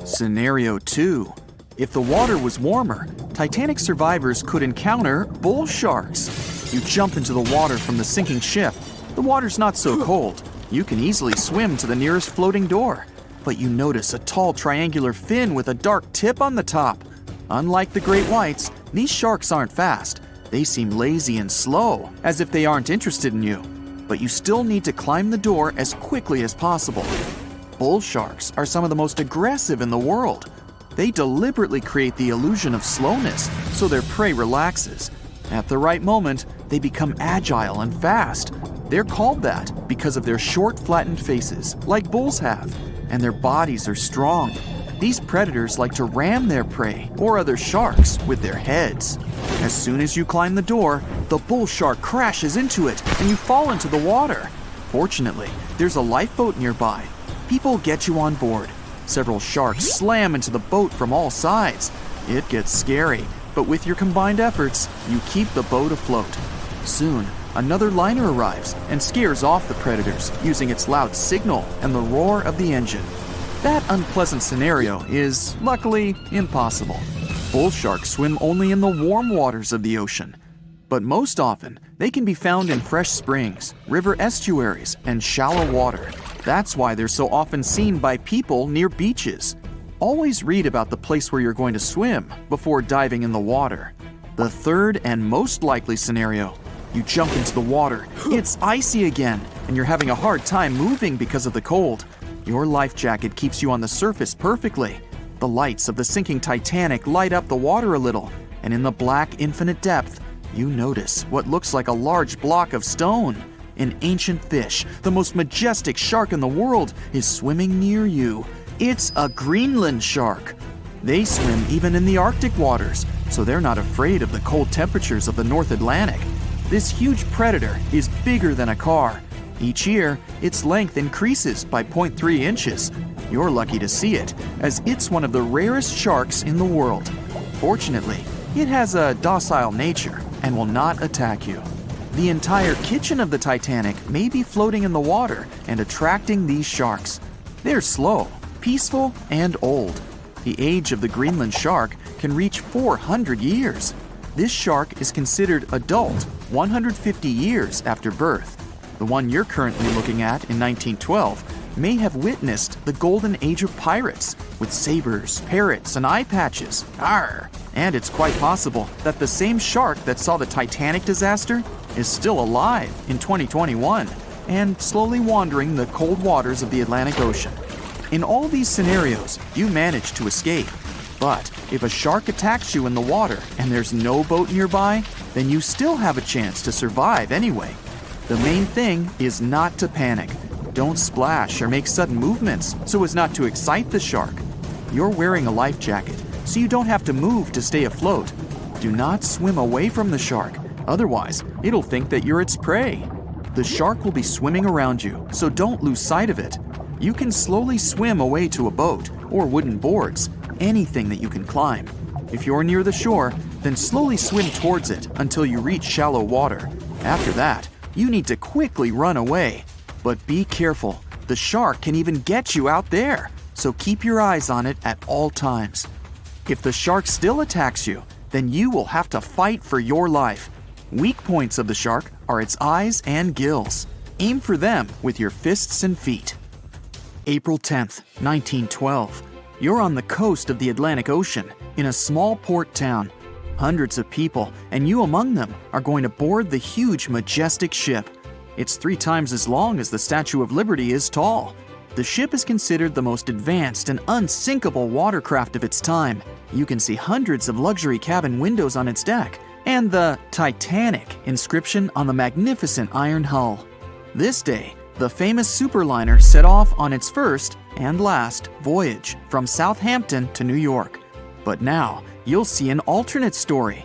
Scenario 2. If the water was warmer, Titanic survivors could encounter bull sharks. You jump into the water from the sinking ship. The water's not so cold. You can easily swim to the nearest floating door. But you notice a tall triangular fin with a dark tip on the top. Unlike the great whites, these sharks aren't fast. They seem lazy and slow, as if they aren't interested in you. But you still need to climb the door as quickly as possible. Bull sharks are some of the most aggressive in the world. They deliberately create the illusion of slowness so their prey relaxes. At the right moment, they become agile and fast. They're called that because of their short, flattened faces, like bulls have, and their bodies are strong. These predators like to ram their prey or other sharks with their heads. As soon as you climb the door, the bull shark crashes into it and you fall into the water. Fortunately, there's a lifeboat nearby. People get you on board. Several sharks slam into the boat from all sides. It gets scary, but with your combined efforts, you keep the boat afloat. Soon, another liner arrives and scares off the predators using its loud signal and the roar of the engine. That unpleasant scenario is, luckily, impossible. Bull sharks swim only in the warm waters of the ocean. But most often, they can be found in fresh springs, river estuaries, and shallow water. That's why they're so often seen by people near beaches. Always read about the place where you're going to swim before diving in the water. The third and most likely scenario: you jump into the water, it's icy again, and you're having a hard time moving because of the cold. Your life jacket keeps you on the surface perfectly. The lights of the sinking Titanic light up the water a little, and in the black infinite depth, you notice what looks like a large block of stone. An ancient fish, the most majestic shark in the world, is swimming near you. It's a Greenland shark. They swim even in the Arctic waters, so they're not afraid of the cold temperatures of the North Atlantic. This huge predator is bigger than a car. Each year, its length increases by 0.3 inches. You're lucky to see it, as it's one of the rarest sharks in the world. Fortunately, it has a docile nature and will not attack you. The entire kitchen of the Titanic may be floating in the water and attracting these sharks. They're slow, peaceful, and old. The age of the Greenland shark can reach 400 years. This shark is considered adult 150 years after birth. The one you're currently looking at in 1912 may have witnessed the golden age of pirates with sabers, parrots, and eye patches. Arr! And it's quite possible that the same shark that saw the Titanic disaster is still alive in 2021 and slowly wandering the cold waters of the Atlantic Ocean. In all these scenarios, you manage to escape. But if a shark attacks you in the water and there's no boat nearby, then you still have a chance to survive anyway. The main thing is not to panic. Don't splash or make sudden movements so as not to excite the shark. You're wearing a life jacket, so you don't have to move to stay afloat. Do not swim away from the shark, otherwise it'll think that you're its prey. The shark will be swimming around you, so don't lose sight of it. You can slowly swim away to a boat or wooden boards, anything that you can climb. If you're near the shore, then slowly swim towards it until you reach shallow water. After that, you need to quickly run away. But be careful, the shark can even get you out there, so keep your eyes on it at all times. If the shark still attacks you, then you will have to fight for your life. Weak points of the shark are its eyes and gills. Aim for them with your fists and feet. April 10th, 1912. You're on the coast of the Atlantic Ocean in a small port town. Hundreds of people, and you among them, are going to board the huge, majestic ship. It's 3 times as long as the Statue of Liberty is tall. The ship is considered the most advanced and unsinkable watercraft of its time. You can see hundreds of luxury cabin windows on its deck, and the Titanic inscription on the magnificent iron hull. This day, the famous superliner set off on its first and last voyage from Southampton to New York. But now, you'll see an alternate story.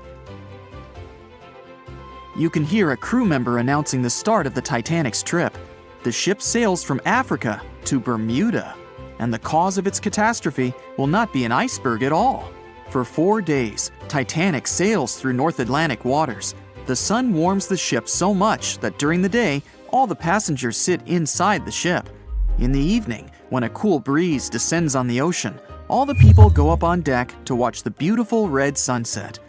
You can hear a crew member announcing the start of the Titanic's trip. The ship sails from Africa to Bermuda, and the cause of its catastrophe will not be an iceberg at all. For 4 days, Titanic sails through North Atlantic waters. The sun warms the ship so much that during the day, all the passengers sit inside the ship. In the evening, when a cool breeze descends on the ocean, all the people go up on deck to watch the beautiful red sunset.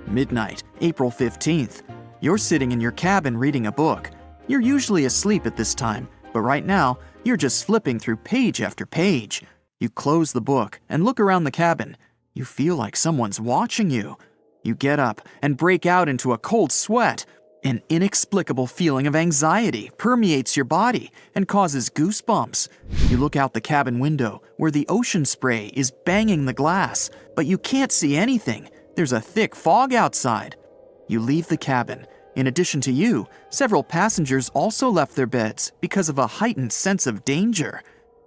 Midnight, April 15th. You're sitting in your cabin reading a book. You're usually asleep at this time, but right now, you're just flipping through page after page. You close the book and look around the cabin. You feel like someone's watching you. You get up and break out into a cold sweat. An inexplicable feeling of anxiety permeates your body and causes goosebumps. You look out the cabin window where the ocean spray is banging the glass, but you can't see anything. There's a thick fog outside. You leave the cabin. In addition to you, several passengers also left their beds because of a heightened sense of danger.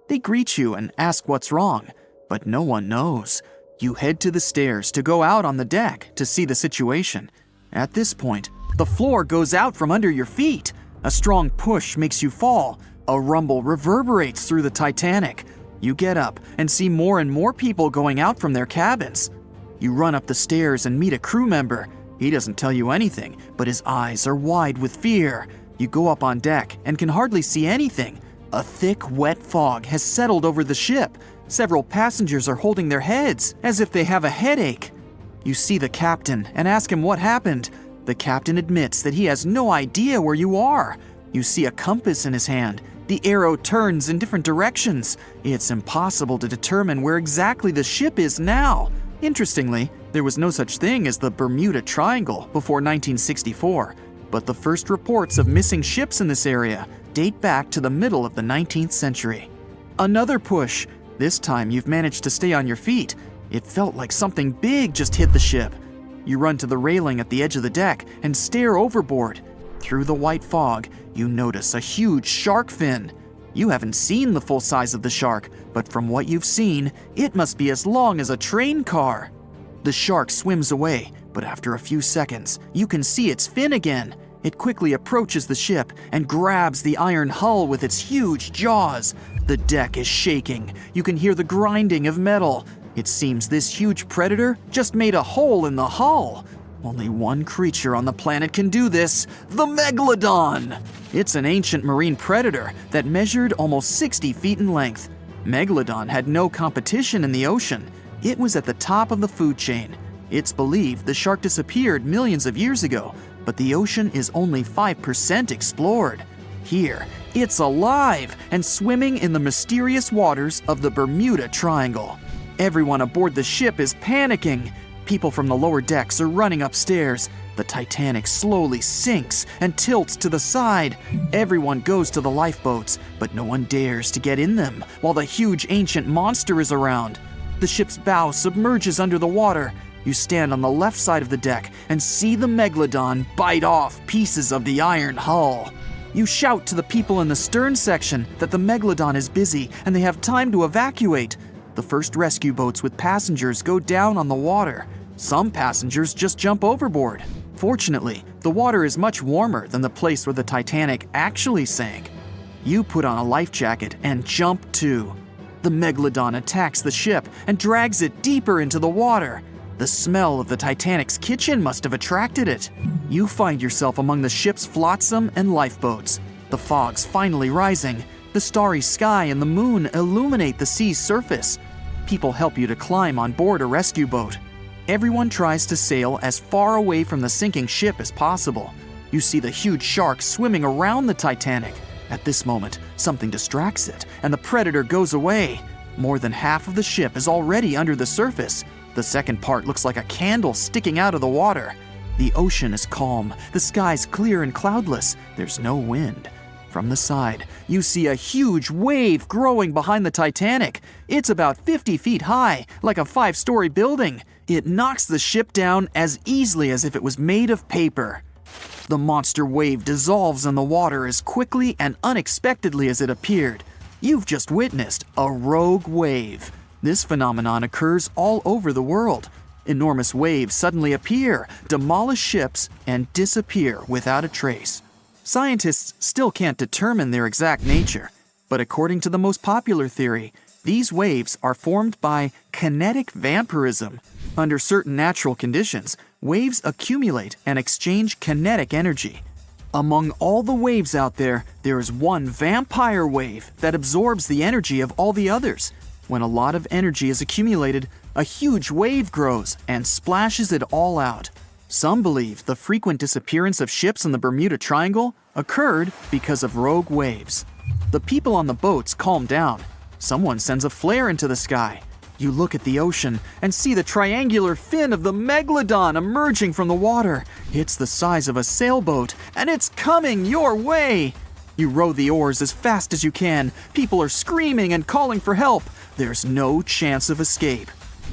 They greet you and ask what's wrong, but no one knows. You head to the stairs to go out on the deck to see the situation. At this point, the floor goes out from under your feet. A strong push makes you fall. A rumble reverberates through the Titanic. You get up and see more and more people going out from their cabins. You run up the stairs and meet a crew member. He doesn't tell you anything, but his eyes are wide with fear. You go up on deck and can hardly see anything. A thick, wet fog has settled over the ship. Several passengers are holding their heads as if they have a headache. You see the captain and ask him what happened. The captain admits that he has no idea where you are. You see a compass in his hand. The arrow turns in different directions. It's impossible to determine where exactly the ship is now. Interestingly, there was no such thing as the Bermuda Triangle before 1964, but the first reports of missing ships in this area date back to the middle of the 19th century. Another push. This time you've managed to stay on your feet. It felt like something big just hit the ship. You run to the railing at the edge of the deck and stare overboard. Through the white fog, you notice a huge shark fin. You haven't seen the full size of the shark, but from what you've seen, it must be as long as a train car. The shark swims away, but after a few seconds, you can see its fin again. It quickly approaches the ship and grabs the iron hull with its huge jaws. The deck is shaking. You can hear the grinding of metal. It seems this huge predator just made a hole in the hull. Only one creature on the planet can do this, the Megalodon. It's an ancient marine predator that measured almost 60 feet in length. Megalodon had no competition in the ocean. It was at the top of the food chain. It's believed the shark disappeared millions of years ago, but the ocean is only 5% explored. Here, it's alive and swimming in the mysterious waters of the Bermuda Triangle. Everyone aboard the ship is panicking. People from the lower decks are running upstairs. The Titanic slowly sinks and tilts to the side. Everyone goes to the lifeboats, but no one dares to get in them while the huge ancient monster is around. The ship's bow submerges under the water. You stand on the left side of the deck and see the megalodon bite off pieces of the iron hull. You shout to the people in the stern section that the megalodon is busy and they have time to evacuate. The first rescue boats with passengers go down on the water. Some passengers just jump overboard. Fortunately, the water is much warmer than the place where the Titanic actually sank. You put on a life jacket and jump too. The megalodon attacks the ship and drags it deeper into the water. The smell of the Titanic's kitchen must have attracted it. You find yourself among the ship's flotsam and lifeboats. The fog's finally rising. The starry sky and the moon illuminate the sea's surface. People help you to climb on board a rescue boat. Everyone tries to sail as far away from the sinking ship as possible. You see the huge shark swimming around the Titanic. At this moment, something distracts it, and the predator goes away. More than half of the ship is already under the surface. The second part looks like a candle sticking out of the water. The ocean is calm, the sky's clear and cloudless, there's no wind. From the side, you see a huge wave growing behind the Titanic. It's about 50 feet high, like a 5-story building. It knocks the ship down as easily as if it was made of paper. The monster wave dissolves in the water as quickly and unexpectedly as it appeared. You've just witnessed a rogue wave. This phenomenon occurs all over the world. Enormous waves suddenly appear, demolish ships, and disappear without a trace. Scientists still can't determine their exact nature, but according to the most popular theory, these waves are formed by kinetic vampirism. Under certain natural conditions, waves accumulate and exchange kinetic energy. Among all the waves out there, there is one vampire wave that absorbs the energy of all the others. When a lot of energy is accumulated, a huge wave grows and splashes it all out. Some believe the frequent disappearance of ships in the Bermuda Triangle occurred because of rogue waves. The people on the boats calm down. Someone sends a flare into the sky. You look at the ocean and see the triangular fin of the megalodon emerging from the water. It's the size of a sailboat, and it's coming your way. You row the oars as fast as you can. People are screaming and calling for help. There's no chance of escape.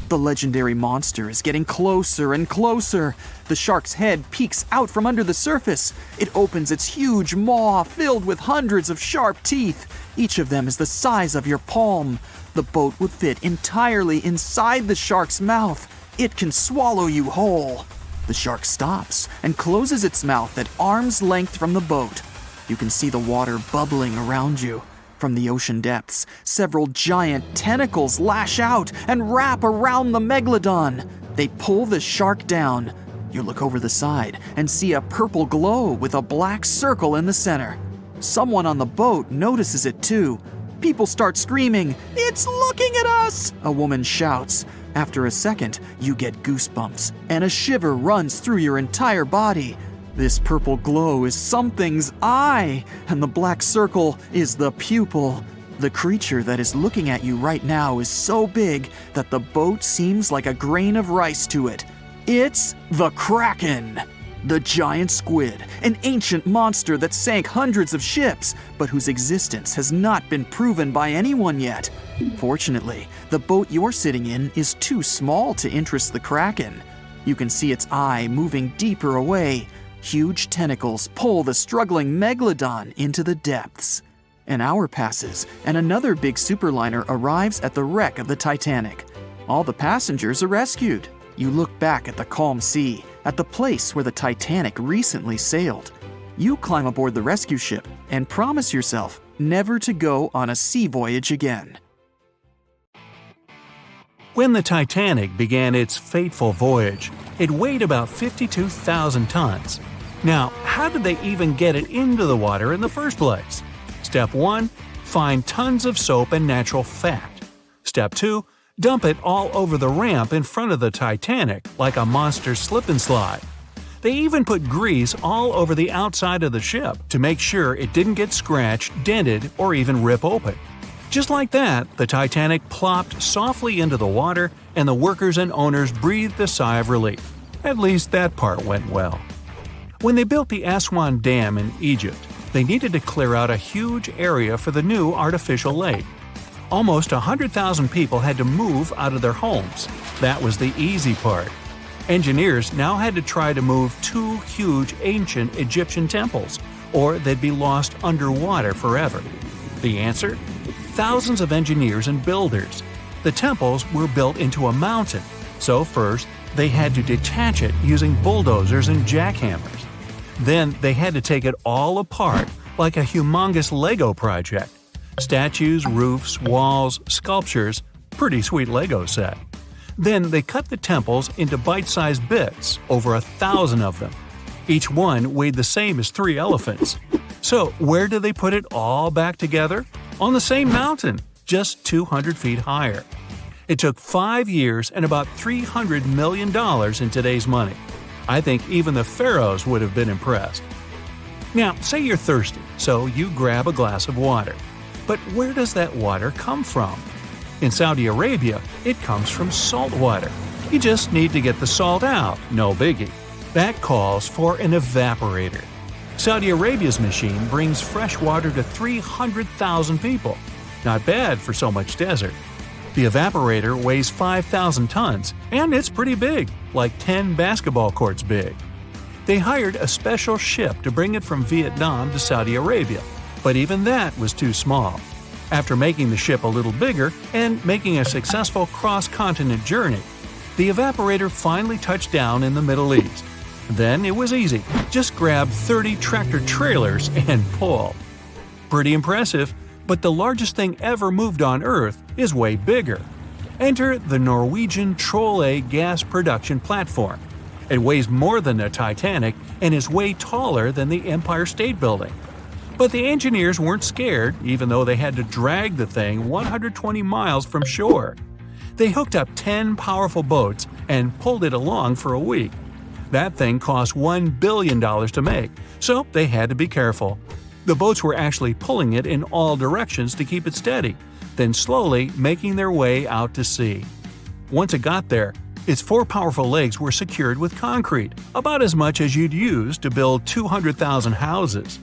The legendary monster is getting closer and closer. The shark's head peeks out from under the surface. It opens its huge maw filled with hundreds of sharp teeth. Each of them is the size of your palm. The boat would fit entirely inside the shark's mouth. It can swallow you whole. The shark stops and closes its mouth at arm's length from the boat. You can see the water bubbling around you. From the ocean depths, several giant tentacles lash out and wrap around the megalodon. They pull the shark down. You look over the side and see a purple glow with a black circle in the center. Someone on the boat notices it too. People start screaming, "It's looking at us!" a woman shouts. After a second, you get goosebumps, and a shiver runs through your entire body. This purple glow is something's eye, and the black circle is the pupil. The creature that is looking at you right now is so big that the boat seems like a grain of rice to it. It's the Kraken! The giant squid, an ancient monster that sank hundreds of ships, but whose existence has not been proven by anyone yet. Fortunately, the boat you're sitting in is too small to interest the Kraken. You can see its eye moving deeper away. Huge tentacles pull the struggling megalodon into the depths. An hour passes, and another big superliner arrives at the wreck of the Titanic. All the passengers are rescued. You look back at the calm sea, at the place where the Titanic recently sailed. You climb aboard the rescue ship and promise yourself never to go on a sea voyage again. When the Titanic began its fateful voyage, it weighed about 52,000 tons. Now, how did they even get it into the water in the first place? Step 1. Find tons of soap and natural fat. Step 2. dump it all over the ramp in front of the Titanic like a monster slip and slide. They even put grease all over the outside of the ship to make sure it didn't get scratched, dented, or even rip open. Just like that, the Titanic plopped softly into the water and the workers and owners breathed a sigh of relief. At least that part went well. When they built the Aswan Dam in Egypt, they needed to clear out a huge area for the new artificial lake. Almost 100,000 people had to move out of their homes. That was the easy part. Engineers now had to try to move 2 huge ancient Egyptian temples, or they'd be lost underwater forever. The answer? Thousands of engineers and builders. The temples were built into a mountain, so first they had to detach it using bulldozers and jackhammers. Then they had to take it all apart like a humongous Lego project. Statues, roofs, walls, sculptures, pretty sweet Lego set. Then they cut the temples into bite-sized bits, over 1,000 of them. Each one weighed the same as 3 elephants. So where did they put it all back together? On the same mountain, just 200 feet higher. It took 5 years and about $300 million in today's money. I think even the pharaohs would have been impressed. Now, say you're thirsty, so you grab a glass of water. But where does that water come from? In Saudi Arabia, it comes from salt water. You just need to get the salt out, no biggie. That calls for an evaporator. Saudi Arabia's machine brings fresh water to 300,000 people. Not bad for so much desert. The evaporator weighs 5,000 tons, and it's pretty big, like 10 basketball courts big. They hired a special ship to bring it from Vietnam to Saudi Arabia, but even that was too small. After making the ship a little bigger and making a successful cross-continent journey, the evaporator finally touched down in the Middle East. Then it was easy. Just grab 30 tractor-trailers and pull. Pretty impressive, but the largest thing ever moved on Earth is way bigger. Enter the Norwegian Troll-A gas production platform. It weighs more than the Titanic and is way taller than the Empire State Building. But the engineers weren't scared, even though they had to drag the thing 120 miles from shore. They hooked up 10 powerful boats and pulled it along for a week. That thing cost $1 billion to make, so they had to be careful. The boats were actually pulling it in all directions to keep it steady, then slowly making their way out to sea. Once it got there, its 4 powerful legs were secured with concrete, about as much as you'd use to build 200,000 houses.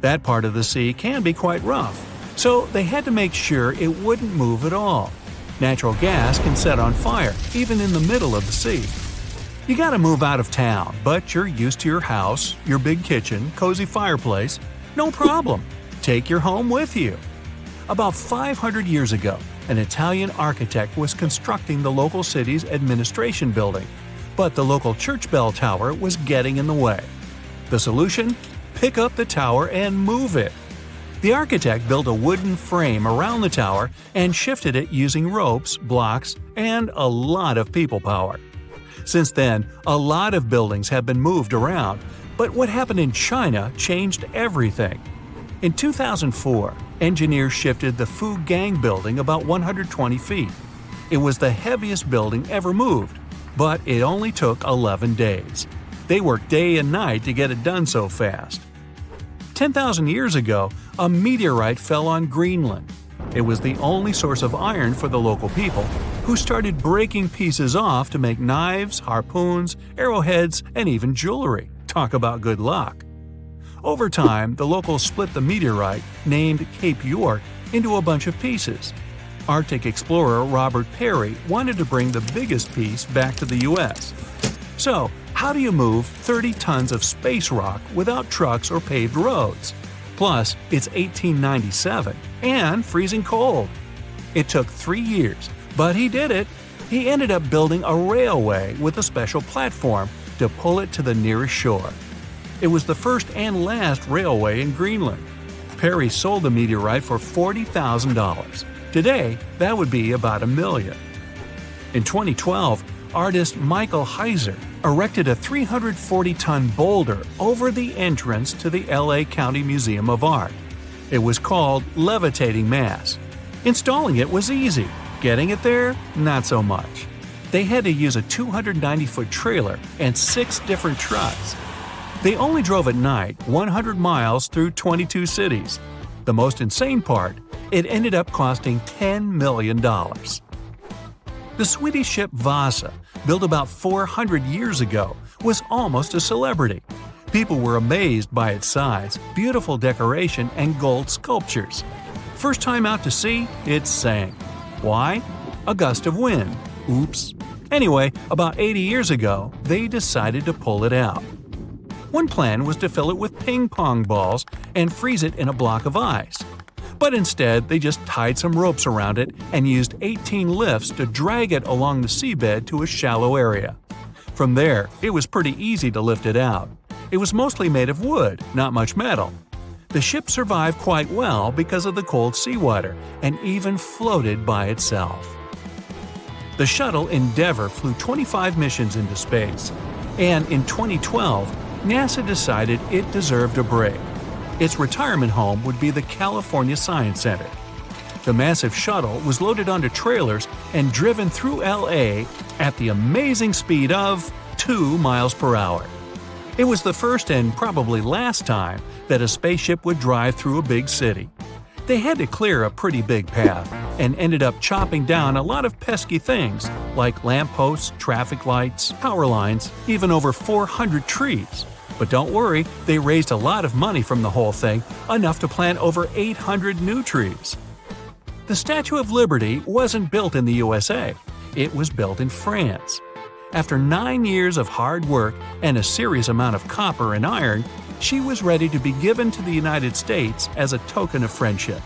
That part of the sea can be quite rough, so they had to make sure it wouldn't move at all. Natural gas can set on fire, even in the middle of the sea. You gotta move out of town, but you're used to your house, your big kitchen, cozy fireplace. No problem. Take your home with you. About 500 years ago, an Italian architect was constructing the local city's administration building, but the local church bell tower was getting in the way. The solution? Pick up the tower and move it. The architect built a wooden frame around the tower and shifted it using ropes, blocks, and a lot of people power. Since then, a lot of buildings have been moved around, but what happened in China changed everything. In 2004, engineers shifted the Fugang building about 120 feet. It was the heaviest building ever moved, but it only took 11 days. They worked day and night to get it done so fast. 10,000 years ago, a meteorite fell on Greenland. It was the only source of iron for the local people, who started breaking pieces off to make knives, harpoons, arrowheads, and even jewelry. Talk about good luck. Over time, the locals split the meteorite, named Cape York, into a bunch of pieces. Arctic explorer Robert Peary wanted to bring the biggest piece back to the U.S. So, how do you move 30 tons of space rock without trucks or paved roads? Plus, it's 1897 and freezing cold. It took 3 years, but he did it. He ended up building a railway with a special platform to pull it to the nearest shore. It was the first and last railway in Greenland. Peary sold the meteorite for $40,000. Today, that would be about $1 million. In 2012, artist Michael Heiser erected a 340-ton boulder over the entrance to the LA County Museum of Art. It was called Levitating Mass. Installing it was easy. Getting it there? Not so much. They had to use a 290-foot trailer and 6 different trucks. They only drove at night 100 miles through 22 cities. The most insane part, it ended up costing $10 million. The Swedish ship Vasa, built about 400 years ago, was almost a celebrity. People were amazed by its size, beautiful decoration, and gold sculptures. First time out to sea, it sank. Why? A gust of wind. Oops. Anyway, about 80 years ago, they decided to pull it out. One plan was to fill it with ping pong balls and freeze it in a block of ice. But instead, they just tied some ropes around it and used 18 lifts to drag it along the seabed to a shallow area. From there, it was pretty easy to lift it out. It was mostly made of wood, not much metal. The ship survived quite well because of the cold seawater and even floated by itself. The shuttle Endeavour flew 25 missions into space, and in 2012, NASA decided it deserved a break. Its retirement home would be the California Science Center. The massive shuttle was loaded onto trailers and driven through LA at the amazing speed of 2 miles per hour. It was the first and probably last time that a spaceship would drive through a big city. They had to clear a pretty big path and ended up chopping down a lot of pesky things like lampposts, traffic lights, power lines, even over 400 trees. But don't worry, they raised a lot of money from the whole thing, enough to plant over 800 new trees. The Statue of Liberty wasn't built in the USA. It was built in France. After 9 years of hard work and a serious amount of copper and iron, she was ready to be given to the United States as a token of friendship.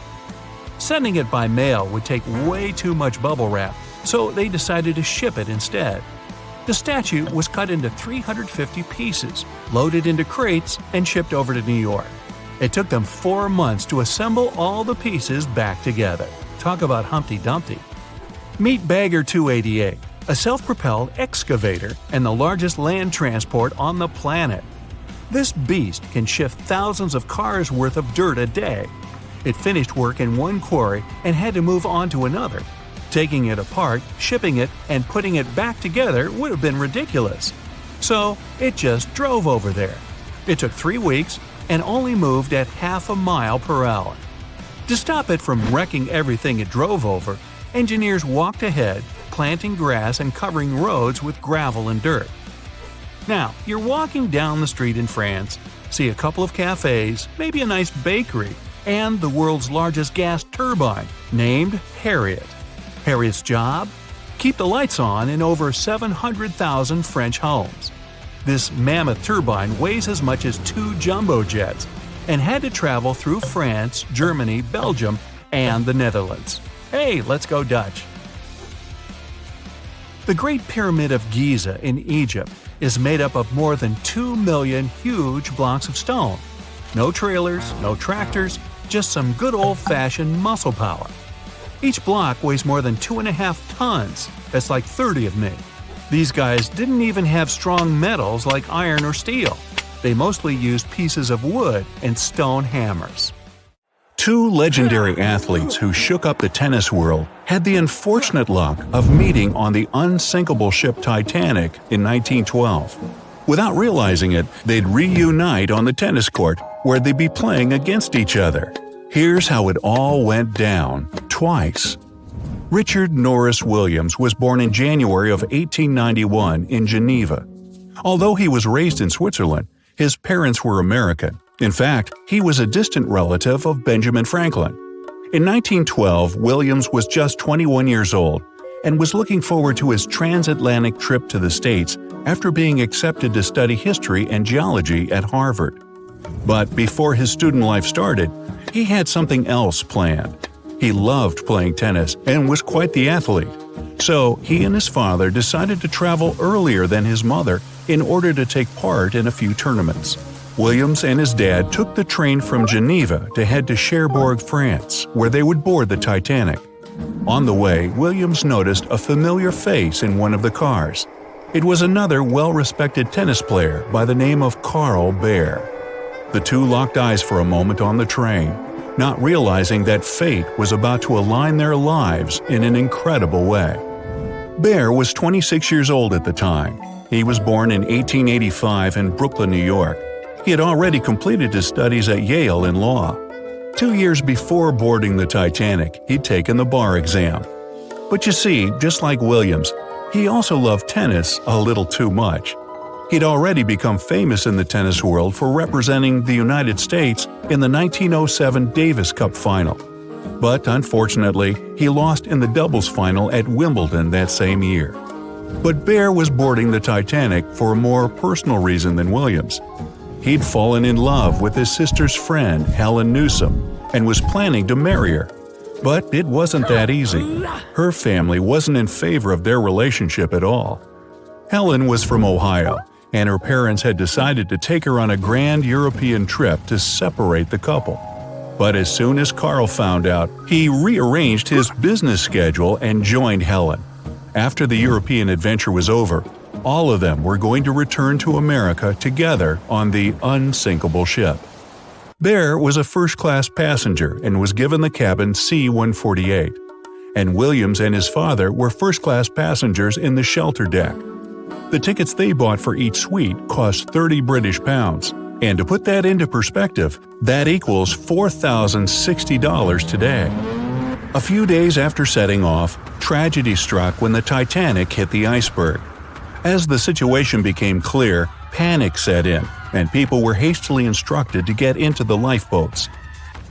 Sending it by mail would take way too much bubble wrap, so they decided to ship it instead. The statue was cut into 350 pieces, loaded into crates, and shipped over to New York. It took them 4 months to assemble all the pieces back together. Talk about Humpty Dumpty. Meet Bagger 288, a self-propelled excavator and the largest land transport on the planet. This beast can shift thousands of cars worth of dirt a day. It finished work in one quarry and had to move on to another. Taking it apart, shipping it, and putting it back together would have been ridiculous. So it just drove over there. It took 3 weeks and only moved at half a mile per hour. To stop it from wrecking everything it drove over, engineers walked ahead, planting grass and covering roads with gravel and dirt. Now, you're walking down the street in France, see a couple of cafes, maybe a nice bakery, and the world's largest gas turbine, named Harriet. Harriet's job? Keep the lights on in over 700,000 French homes. This mammoth turbine weighs as much as 2 jumbo jets and had to travel through France, Germany, Belgium, and the Netherlands. Hey, let's go Dutch! The Great Pyramid of Giza in Egypt is made up of more than 2 million huge blocks of stone. No trailers, no tractors, just some good old-fashioned muscle power. Each block weighs more than 2.5 tons. That's like 30 of me. These guys didn't even have strong metals like iron or steel. They mostly used pieces of wood and stone hammers. 2 legendary athletes who shook up the tennis world had the unfortunate luck of meeting on the unsinkable ship Titanic in 1912. Without realizing it, they'd reunite on the tennis court, where they'd be playing against each other. Here's how it all went down, twice. Richard Norris Williams was born in January of 1891 in Geneva. Although he was raised in Switzerland, his parents were American. In fact, he was a distant relative of Benjamin Franklin. In 1912, Williams was just 21 years old and was looking forward to his transatlantic trip to the States after being accepted to study history and geology at Harvard. But before his student life started, he had something else planned. He loved playing tennis and was quite the athlete. So he and his father decided to travel earlier than his mother in order to take part in a few tournaments. Williams and his dad took the train from Geneva to head to Cherbourg, France, where they would board the Titanic. On the way, Williams noticed a familiar face in one of the cars. It was another well-respected tennis player by the name of Carl Bear. The two locked eyes for a moment on the train. not realizing that fate was about to align their lives in an incredible way. Bear was 26 years old at the time. He was born in 1885 in Brooklyn, New York. He had already completed his studies at Yale in law. 2 years before boarding the Titanic, he'd taken the bar exam. But you see, just like Williams, he also loved tennis a little too much. He'd already become famous in the tennis world for representing the United States in the 1907 Davis Cup final. But unfortunately, he lost in the doubles final at Wimbledon that same year. But Bear was boarding the Titanic for a more personal reason than Williams. He'd fallen in love with his sister's friend, Helen Newsom, and was planning to marry her. But it wasn't that easy. Her family wasn't in favor of their relationship at all. Helen was from Ohio, and her parents had decided to take her on a grand European trip to separate the couple. But as soon as Carl found out, he rearranged his business schedule and joined Helen. After the European adventure was over, all of them were going to return to America together on the unsinkable ship. Bear was a first-class passenger and was given the cabin C-148, and Williams and his father were first-class passengers in the shelter deck. The tickets they bought for each suite cost 30 British pounds, and to put that into perspective, that equals $4,060 today. A few days after setting off, tragedy struck when the Titanic hit the iceberg. As the situation became clear, panic set in, and people were hastily instructed to get into the lifeboats.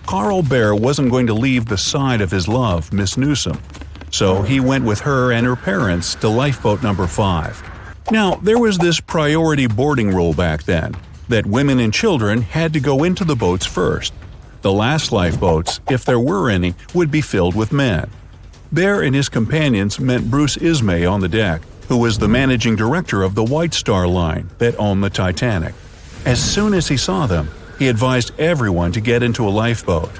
Carl Bear wasn't going to leave the side of his love, Miss Newsom, so he went with her and her parents to lifeboat number 5. Now, there was this priority boarding rule back then, that women and children had to go into the boats first. The last lifeboats, if there were any, would be filled with men. Bear and his companions met Bruce Ismay on the deck, who was the managing director of the White Star Line that owned the Titanic. As soon as he saw them, he advised everyone to get into a lifeboat.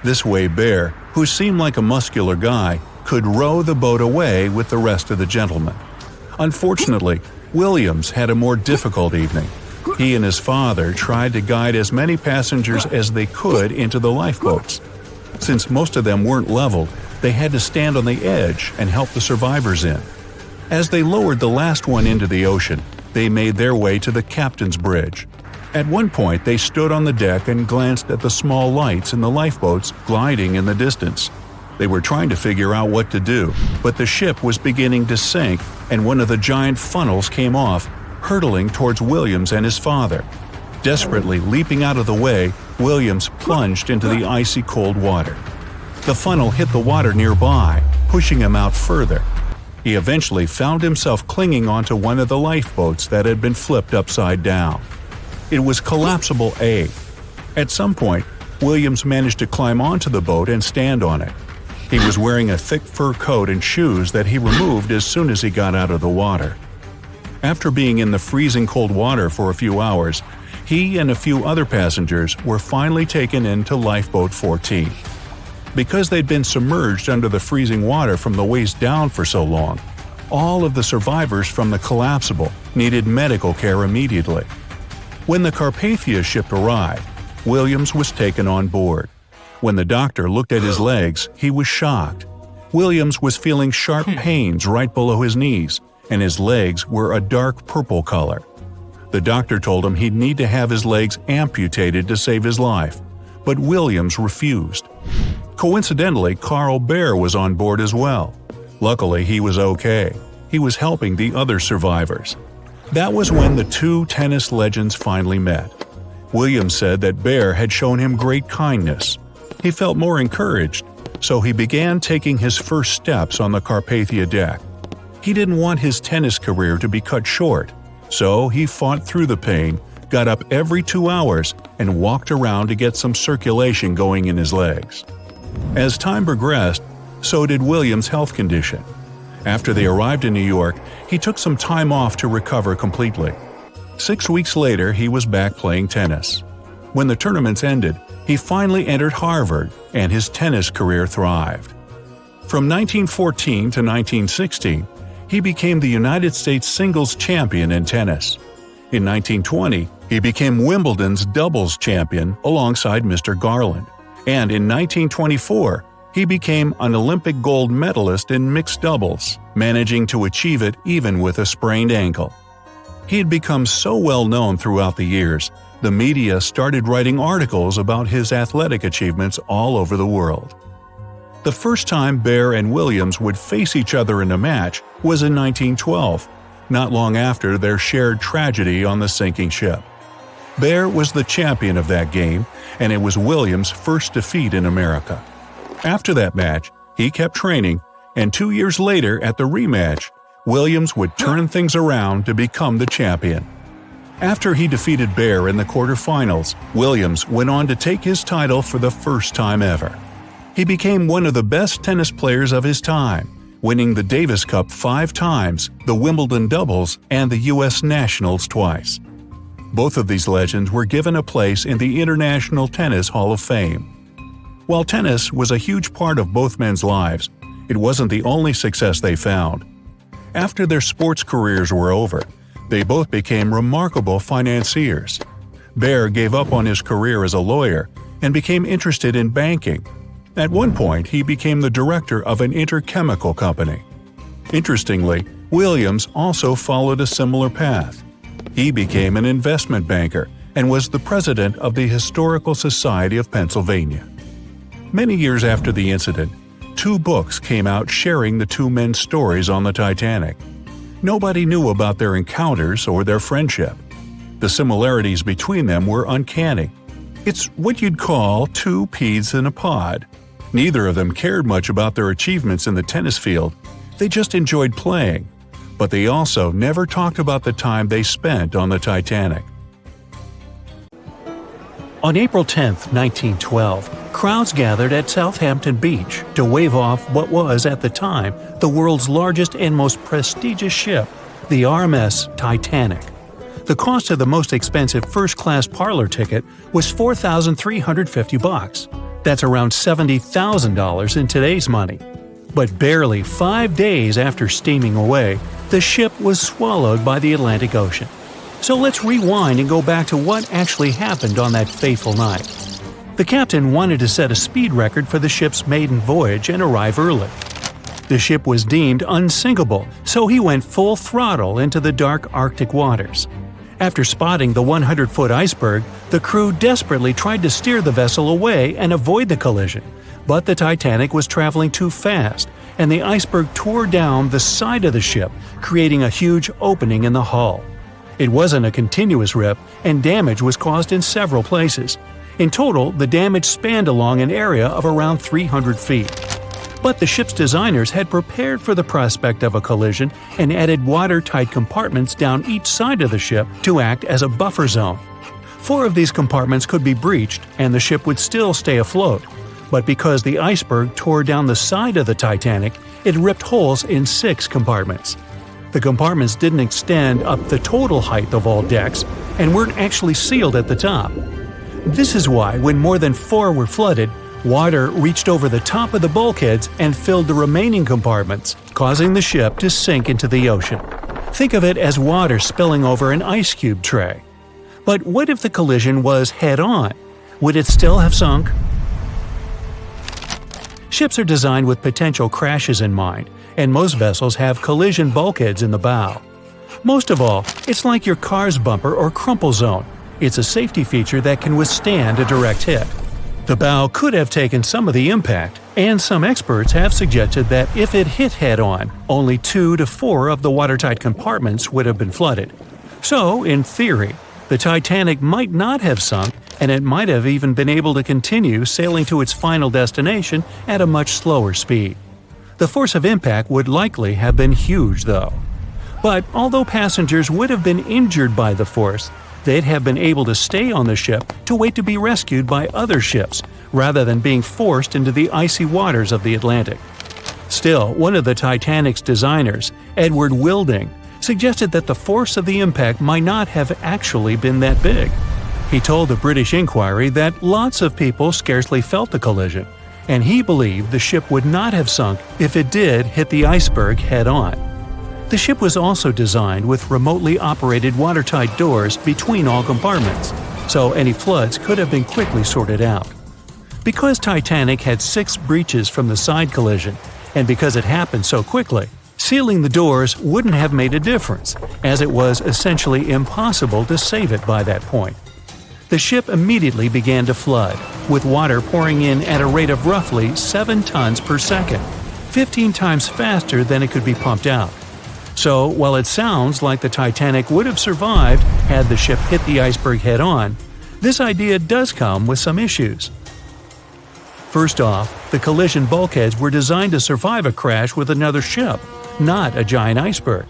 This way Bear, who seemed like a muscular guy, could row the boat away with the rest of the gentlemen. Unfortunately, Williams had a more difficult evening. He and his father tried to guide as many passengers as they could into the lifeboats. Since most of them weren't leveled, they had to stand on the edge and help the survivors in. As they lowered the last one into the ocean, they made their way to the captain's bridge. At one point, they stood on the deck and glanced at the small lights in the lifeboats gliding in the distance. They were trying to figure out what to do, but the ship was beginning to sink and one of the giant funnels came off, hurtling towards Williams and his father. Desperately leaping out of the way, Williams plunged into the icy cold water. The funnel hit the water nearby, pushing him out further. He eventually found himself clinging onto one of the lifeboats that had been flipped upside down. It was collapsible A. At some point, Williams managed to climb onto the boat and stand on it. He was wearing a thick fur coat and shoes that he removed as soon as he got out of the water. After being in the freezing cold water for a few hours, he and a few other passengers were finally taken into Lifeboat 14. Because they'd been submerged under the freezing water from the waist down for so long, all of the survivors from the collapsible needed medical care immediately. When the Carpathia ship arrived, Williams was taken on board. When the doctor looked at his legs, he was shocked. Williams was feeling sharp pains right below his knees, and his legs were a dark purple color. The doctor told him he'd need to have his legs amputated to save his life, but Williams refused. Coincidentally, Carl Bear was on board as well. Luckily, he was okay. He was helping the other survivors. That was when the two tennis legends finally met. Williams said that Bear had shown him great kindness. He felt more encouraged, so he began taking his first steps on the Carpathia deck. He didn't want his tennis career to be cut short, so he fought through the pain, got up every 2 hours, and walked around to get some circulation going in his legs. As time progressed, so did Williams' health condition. After they arrived in New York, he took some time off to recover completely. 6 weeks later, he was back playing tennis. When the tournaments ended, he finally entered Harvard, and his tennis career thrived. From 1914 to 1916, he became the United States singles champion in tennis. In 1920, he became Wimbledon's doubles champion alongside Mr. Garland. and in 1924, he became an Olympic gold medalist in mixed doubles, managing to achieve it even with a sprained ankle. He had become so well known throughout the years, the media started writing articles about his athletic achievements all over the world. The first time Bear and Williams would face each other in a match was in 1912, not long after their shared tragedy on the sinking ship. Bear was the champion of that game, and it was Williams' first defeat in America. After that match, he kept training, and 2 years later at the rematch, Williams would turn things around to become the champion. After he defeated Bear in the quarterfinals, Williams went on to take his title for the first time ever. He became one of the best tennis players of his time, winning the Davis Cup 5 times, the Wimbledon doubles, and the U.S. Nationals twice. Both of these legends were given a place in the International Tennis Hall of Fame. While tennis was a huge part of both men's lives, it wasn't the only success they found. After their sports careers were over, they both became remarkable financiers. Bear gave up on his career as a lawyer and became interested in banking. At one point, he became the director of an interchemical company. Interestingly, Williams also followed a similar path. He became an investment banker and was the president of the Historical Society of Pennsylvania. Many years after the incident, 2 books came out sharing the two men's stories on the Titanic. Nobody knew about their encounters or their friendship. The similarities between them were uncanny. It's what you'd call 2 peas in a pod. Neither of them cared much about their achievements in the tennis field. They just enjoyed playing. But they also never talked about the time they spent on the Titanic. On April 10, 1912, crowds gathered at Southampton Beach to wave off what was, at the time, the world's largest and most prestigious ship, the RMS Titanic. The cost of the most expensive first-class parlor ticket was $4,350. That's around $70,000 in today's money. But barely 5 days after steaming away, the ship was swallowed by the Atlantic Ocean. So let's rewind and go back to what actually happened on that fateful night. The captain wanted to set a speed record for the ship's maiden voyage and arrive early. The ship was deemed unsinkable, so he went full throttle into the dark Arctic waters. After spotting the 100-foot iceberg, the crew desperately tried to steer the vessel away and avoid the collision, but the Titanic was traveling too fast, and the iceberg tore down the side of the ship, creating a huge opening in the hull. It wasn't a continuous rip, and damage was caused in several places. In total, the damage spanned along an area of around 300 feet. But the ship's designers had prepared for the prospect of a collision and added watertight compartments down each side of the ship to act as a buffer zone. 4 of these compartments could be breached, and the ship would still stay afloat. But because the iceberg tore down the side of the Titanic, it ripped holes in 6 compartments. The compartments didn't extend up the total height of all decks and weren't actually sealed at the top. This is why, when more than 4 were flooded, water reached over the top of the bulkheads and filled the remaining compartments, causing the ship to sink into the ocean. Think of it as water spilling over an ice cube tray. But what if the collision was head-on? Would it still have sunk? Ships are designed with potential crashes in mind, and most vessels have collision bulkheads in the bow. Most of all, it's like your car's bumper or crumple zone. It's a safety feature that can withstand a direct hit. The bow could have taken some of the impact, and some experts have suggested that if it hit head-on, only 2 to 4 of the watertight compartments would have been flooded. So, in theory, the Titanic might not have sunk, and it might have even been able to continue sailing to its final destination at a much slower speed. The force of impact would likely have been huge, though. But although passengers would have been injured by the force, they'd have been able to stay on the ship to wait to be rescued by other ships, rather than being forced into the icy waters of the Atlantic. Still, one of the Titanic's designers, Edward Wilding, suggested that the force of the impact might not have actually been that big. He told the British Inquiry that lots of people scarcely felt the collision, and he believed the ship would not have sunk if it did hit the iceberg head-on. The ship was also designed with remotely operated watertight doors between all compartments, so any floods could have been quickly sorted out. Because Titanic had 6 breaches from the side collision, and because it happened so quickly, sealing the doors wouldn't have made a difference, as it was essentially impossible to save it by that point. The ship immediately began to flood, with water pouring in at a rate of roughly 7 tons per second, 15 times faster than it could be pumped out. So, while it sounds like the Titanic would have survived had the ship hit the iceberg head-on, this idea does come with some issues. First off, the collision bulkheads were designed to survive a crash with another ship, not a giant iceberg.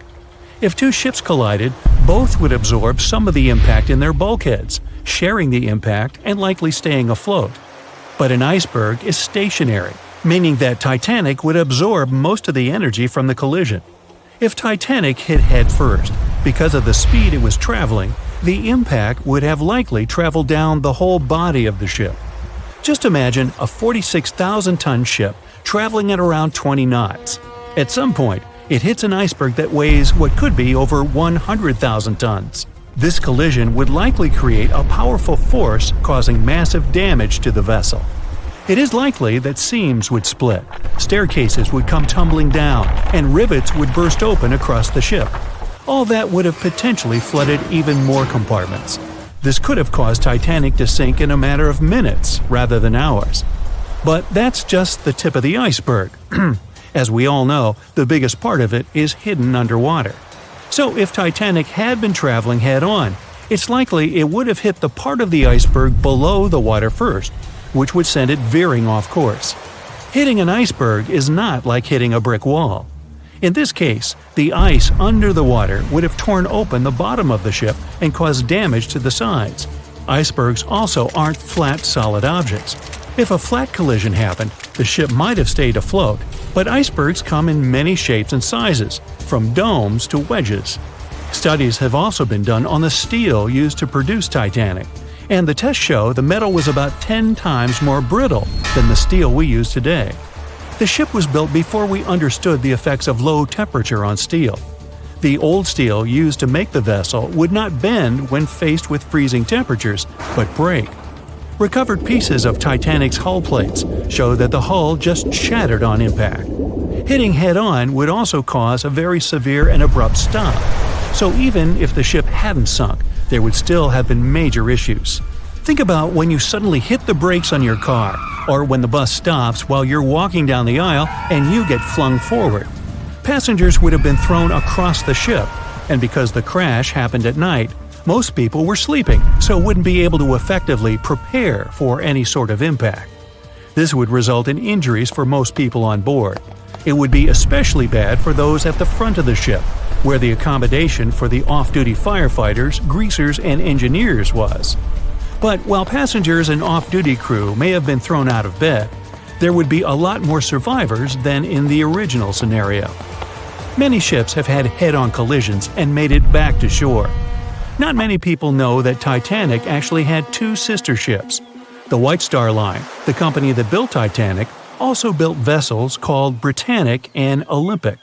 If 2 ships collided, both would absorb some of the impact in their bulkheads, sharing the impact and likely staying afloat. But an iceberg is stationary, meaning that Titanic would absorb most of the energy from the collision. If Titanic hit head first, because of the speed it was traveling, the impact would have likely traveled down the whole body of the ship. Just imagine a 46,000-ton ship traveling at around 20 knots. At some point, it hits an iceberg that weighs what could be over 100,000 tons. This collision would likely create a powerful force causing massive damage to the vessel. It is likely that seams would split, staircases would come tumbling down, and rivets would burst open across the ship. All that would have potentially flooded even more compartments. This could have caused Titanic to sink in a matter of minutes rather than hours. But that's just the tip of the iceberg. As we all know, the biggest part of it is hidden underwater. So if Titanic had been traveling head-on, it's likely it would have hit the part of the iceberg below the water first, which would send it veering off course. Hitting an iceberg is not like hitting a brick wall. In this case, the ice under the water would have torn open the bottom of the ship and caused damage to the sides. Icebergs also aren't flat, solid objects. If a flat collision happened, the ship might have stayed afloat, but icebergs come in many shapes and sizes, from domes to wedges. Studies have also been done on the steel used to produce Titanic, and the tests show the metal was about 10 times more brittle than the steel we use today. The ship was built before we understood the effects of low temperature on steel. The old steel used to make the vessel would not bend when faced with freezing temperatures, but break. Recovered pieces of Titanic's hull plates show that the hull just shattered on impact. Hitting head-on would also cause a very severe and abrupt stop, so even if the ship hadn't sunk, there would still have been major issues. Think about when you suddenly hit the brakes on your car, or when the bus stops while you're walking down the aisle and you get flung forward. Passengers would have been thrown across the ship, and because the crash happened at night, most people were sleeping, so wouldn't be able to effectively prepare for any sort of impact. This would result in injuries for most people on board. It would be especially bad for those at the front of the ship, where the accommodation for the off-duty firefighters, greasers, and engineers was. But while passengers and off-duty crew may have been thrown out of bed, there would be a lot more survivors than in the original scenario. Many ships have had head-on collisions and made it back to shore. Not many people know that Titanic actually had 2 sister ships. The White Star Line, the company that built Titanic, also built vessels called Britannic and Olympic.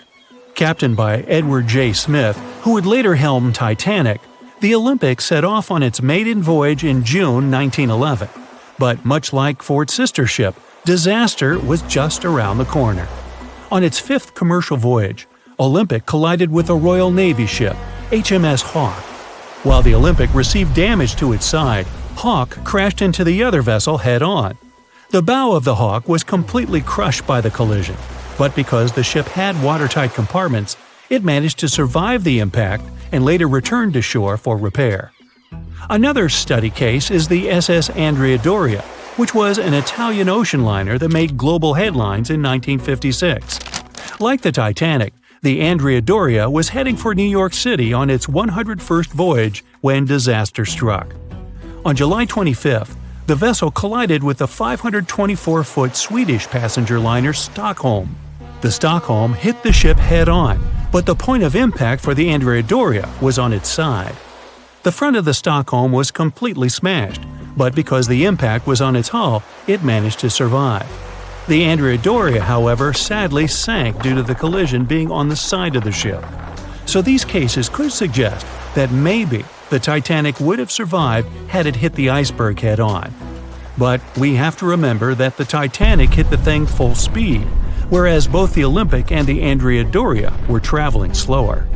Captained by Edward J. Smith, who would later helm Titanic, the Olympic set off on its maiden voyage in June 1911. But much like Ford's sister ship, disaster was just around the corner. On its 5th commercial voyage, Olympic collided with a Royal Navy ship, HMS Hawke. While the Olympic received damage to its side, Hawke crashed into the other vessel head-on. The bow of the Hawke was completely crushed by the collision, but because the ship had watertight compartments, it managed to survive the impact and later returned to shore for repair. Another study case is the SS Andrea Doria, which was an Italian ocean liner that made global headlines in 1956. Like the Titanic, the Andrea Doria was heading for New York City on its 101st voyage when disaster struck. On July 25th, the vessel collided with the 524-foot Swedish passenger liner Stockholm. The Stockholm hit the ship head-on, but the point of impact for the Andrea Doria was on its side. The front of the Stockholm was completely smashed, but because the impact was on its hull, it managed to survive. The Andrea Doria, however, sadly sank due to the collision being on the side of the ship. So these cases could suggest that maybe the Titanic would have survived had it hit the iceberg head-on. But we have to remember that the Titanic hit the thing full speed, whereas both the Olympic and the Andrea Doria were traveling slower.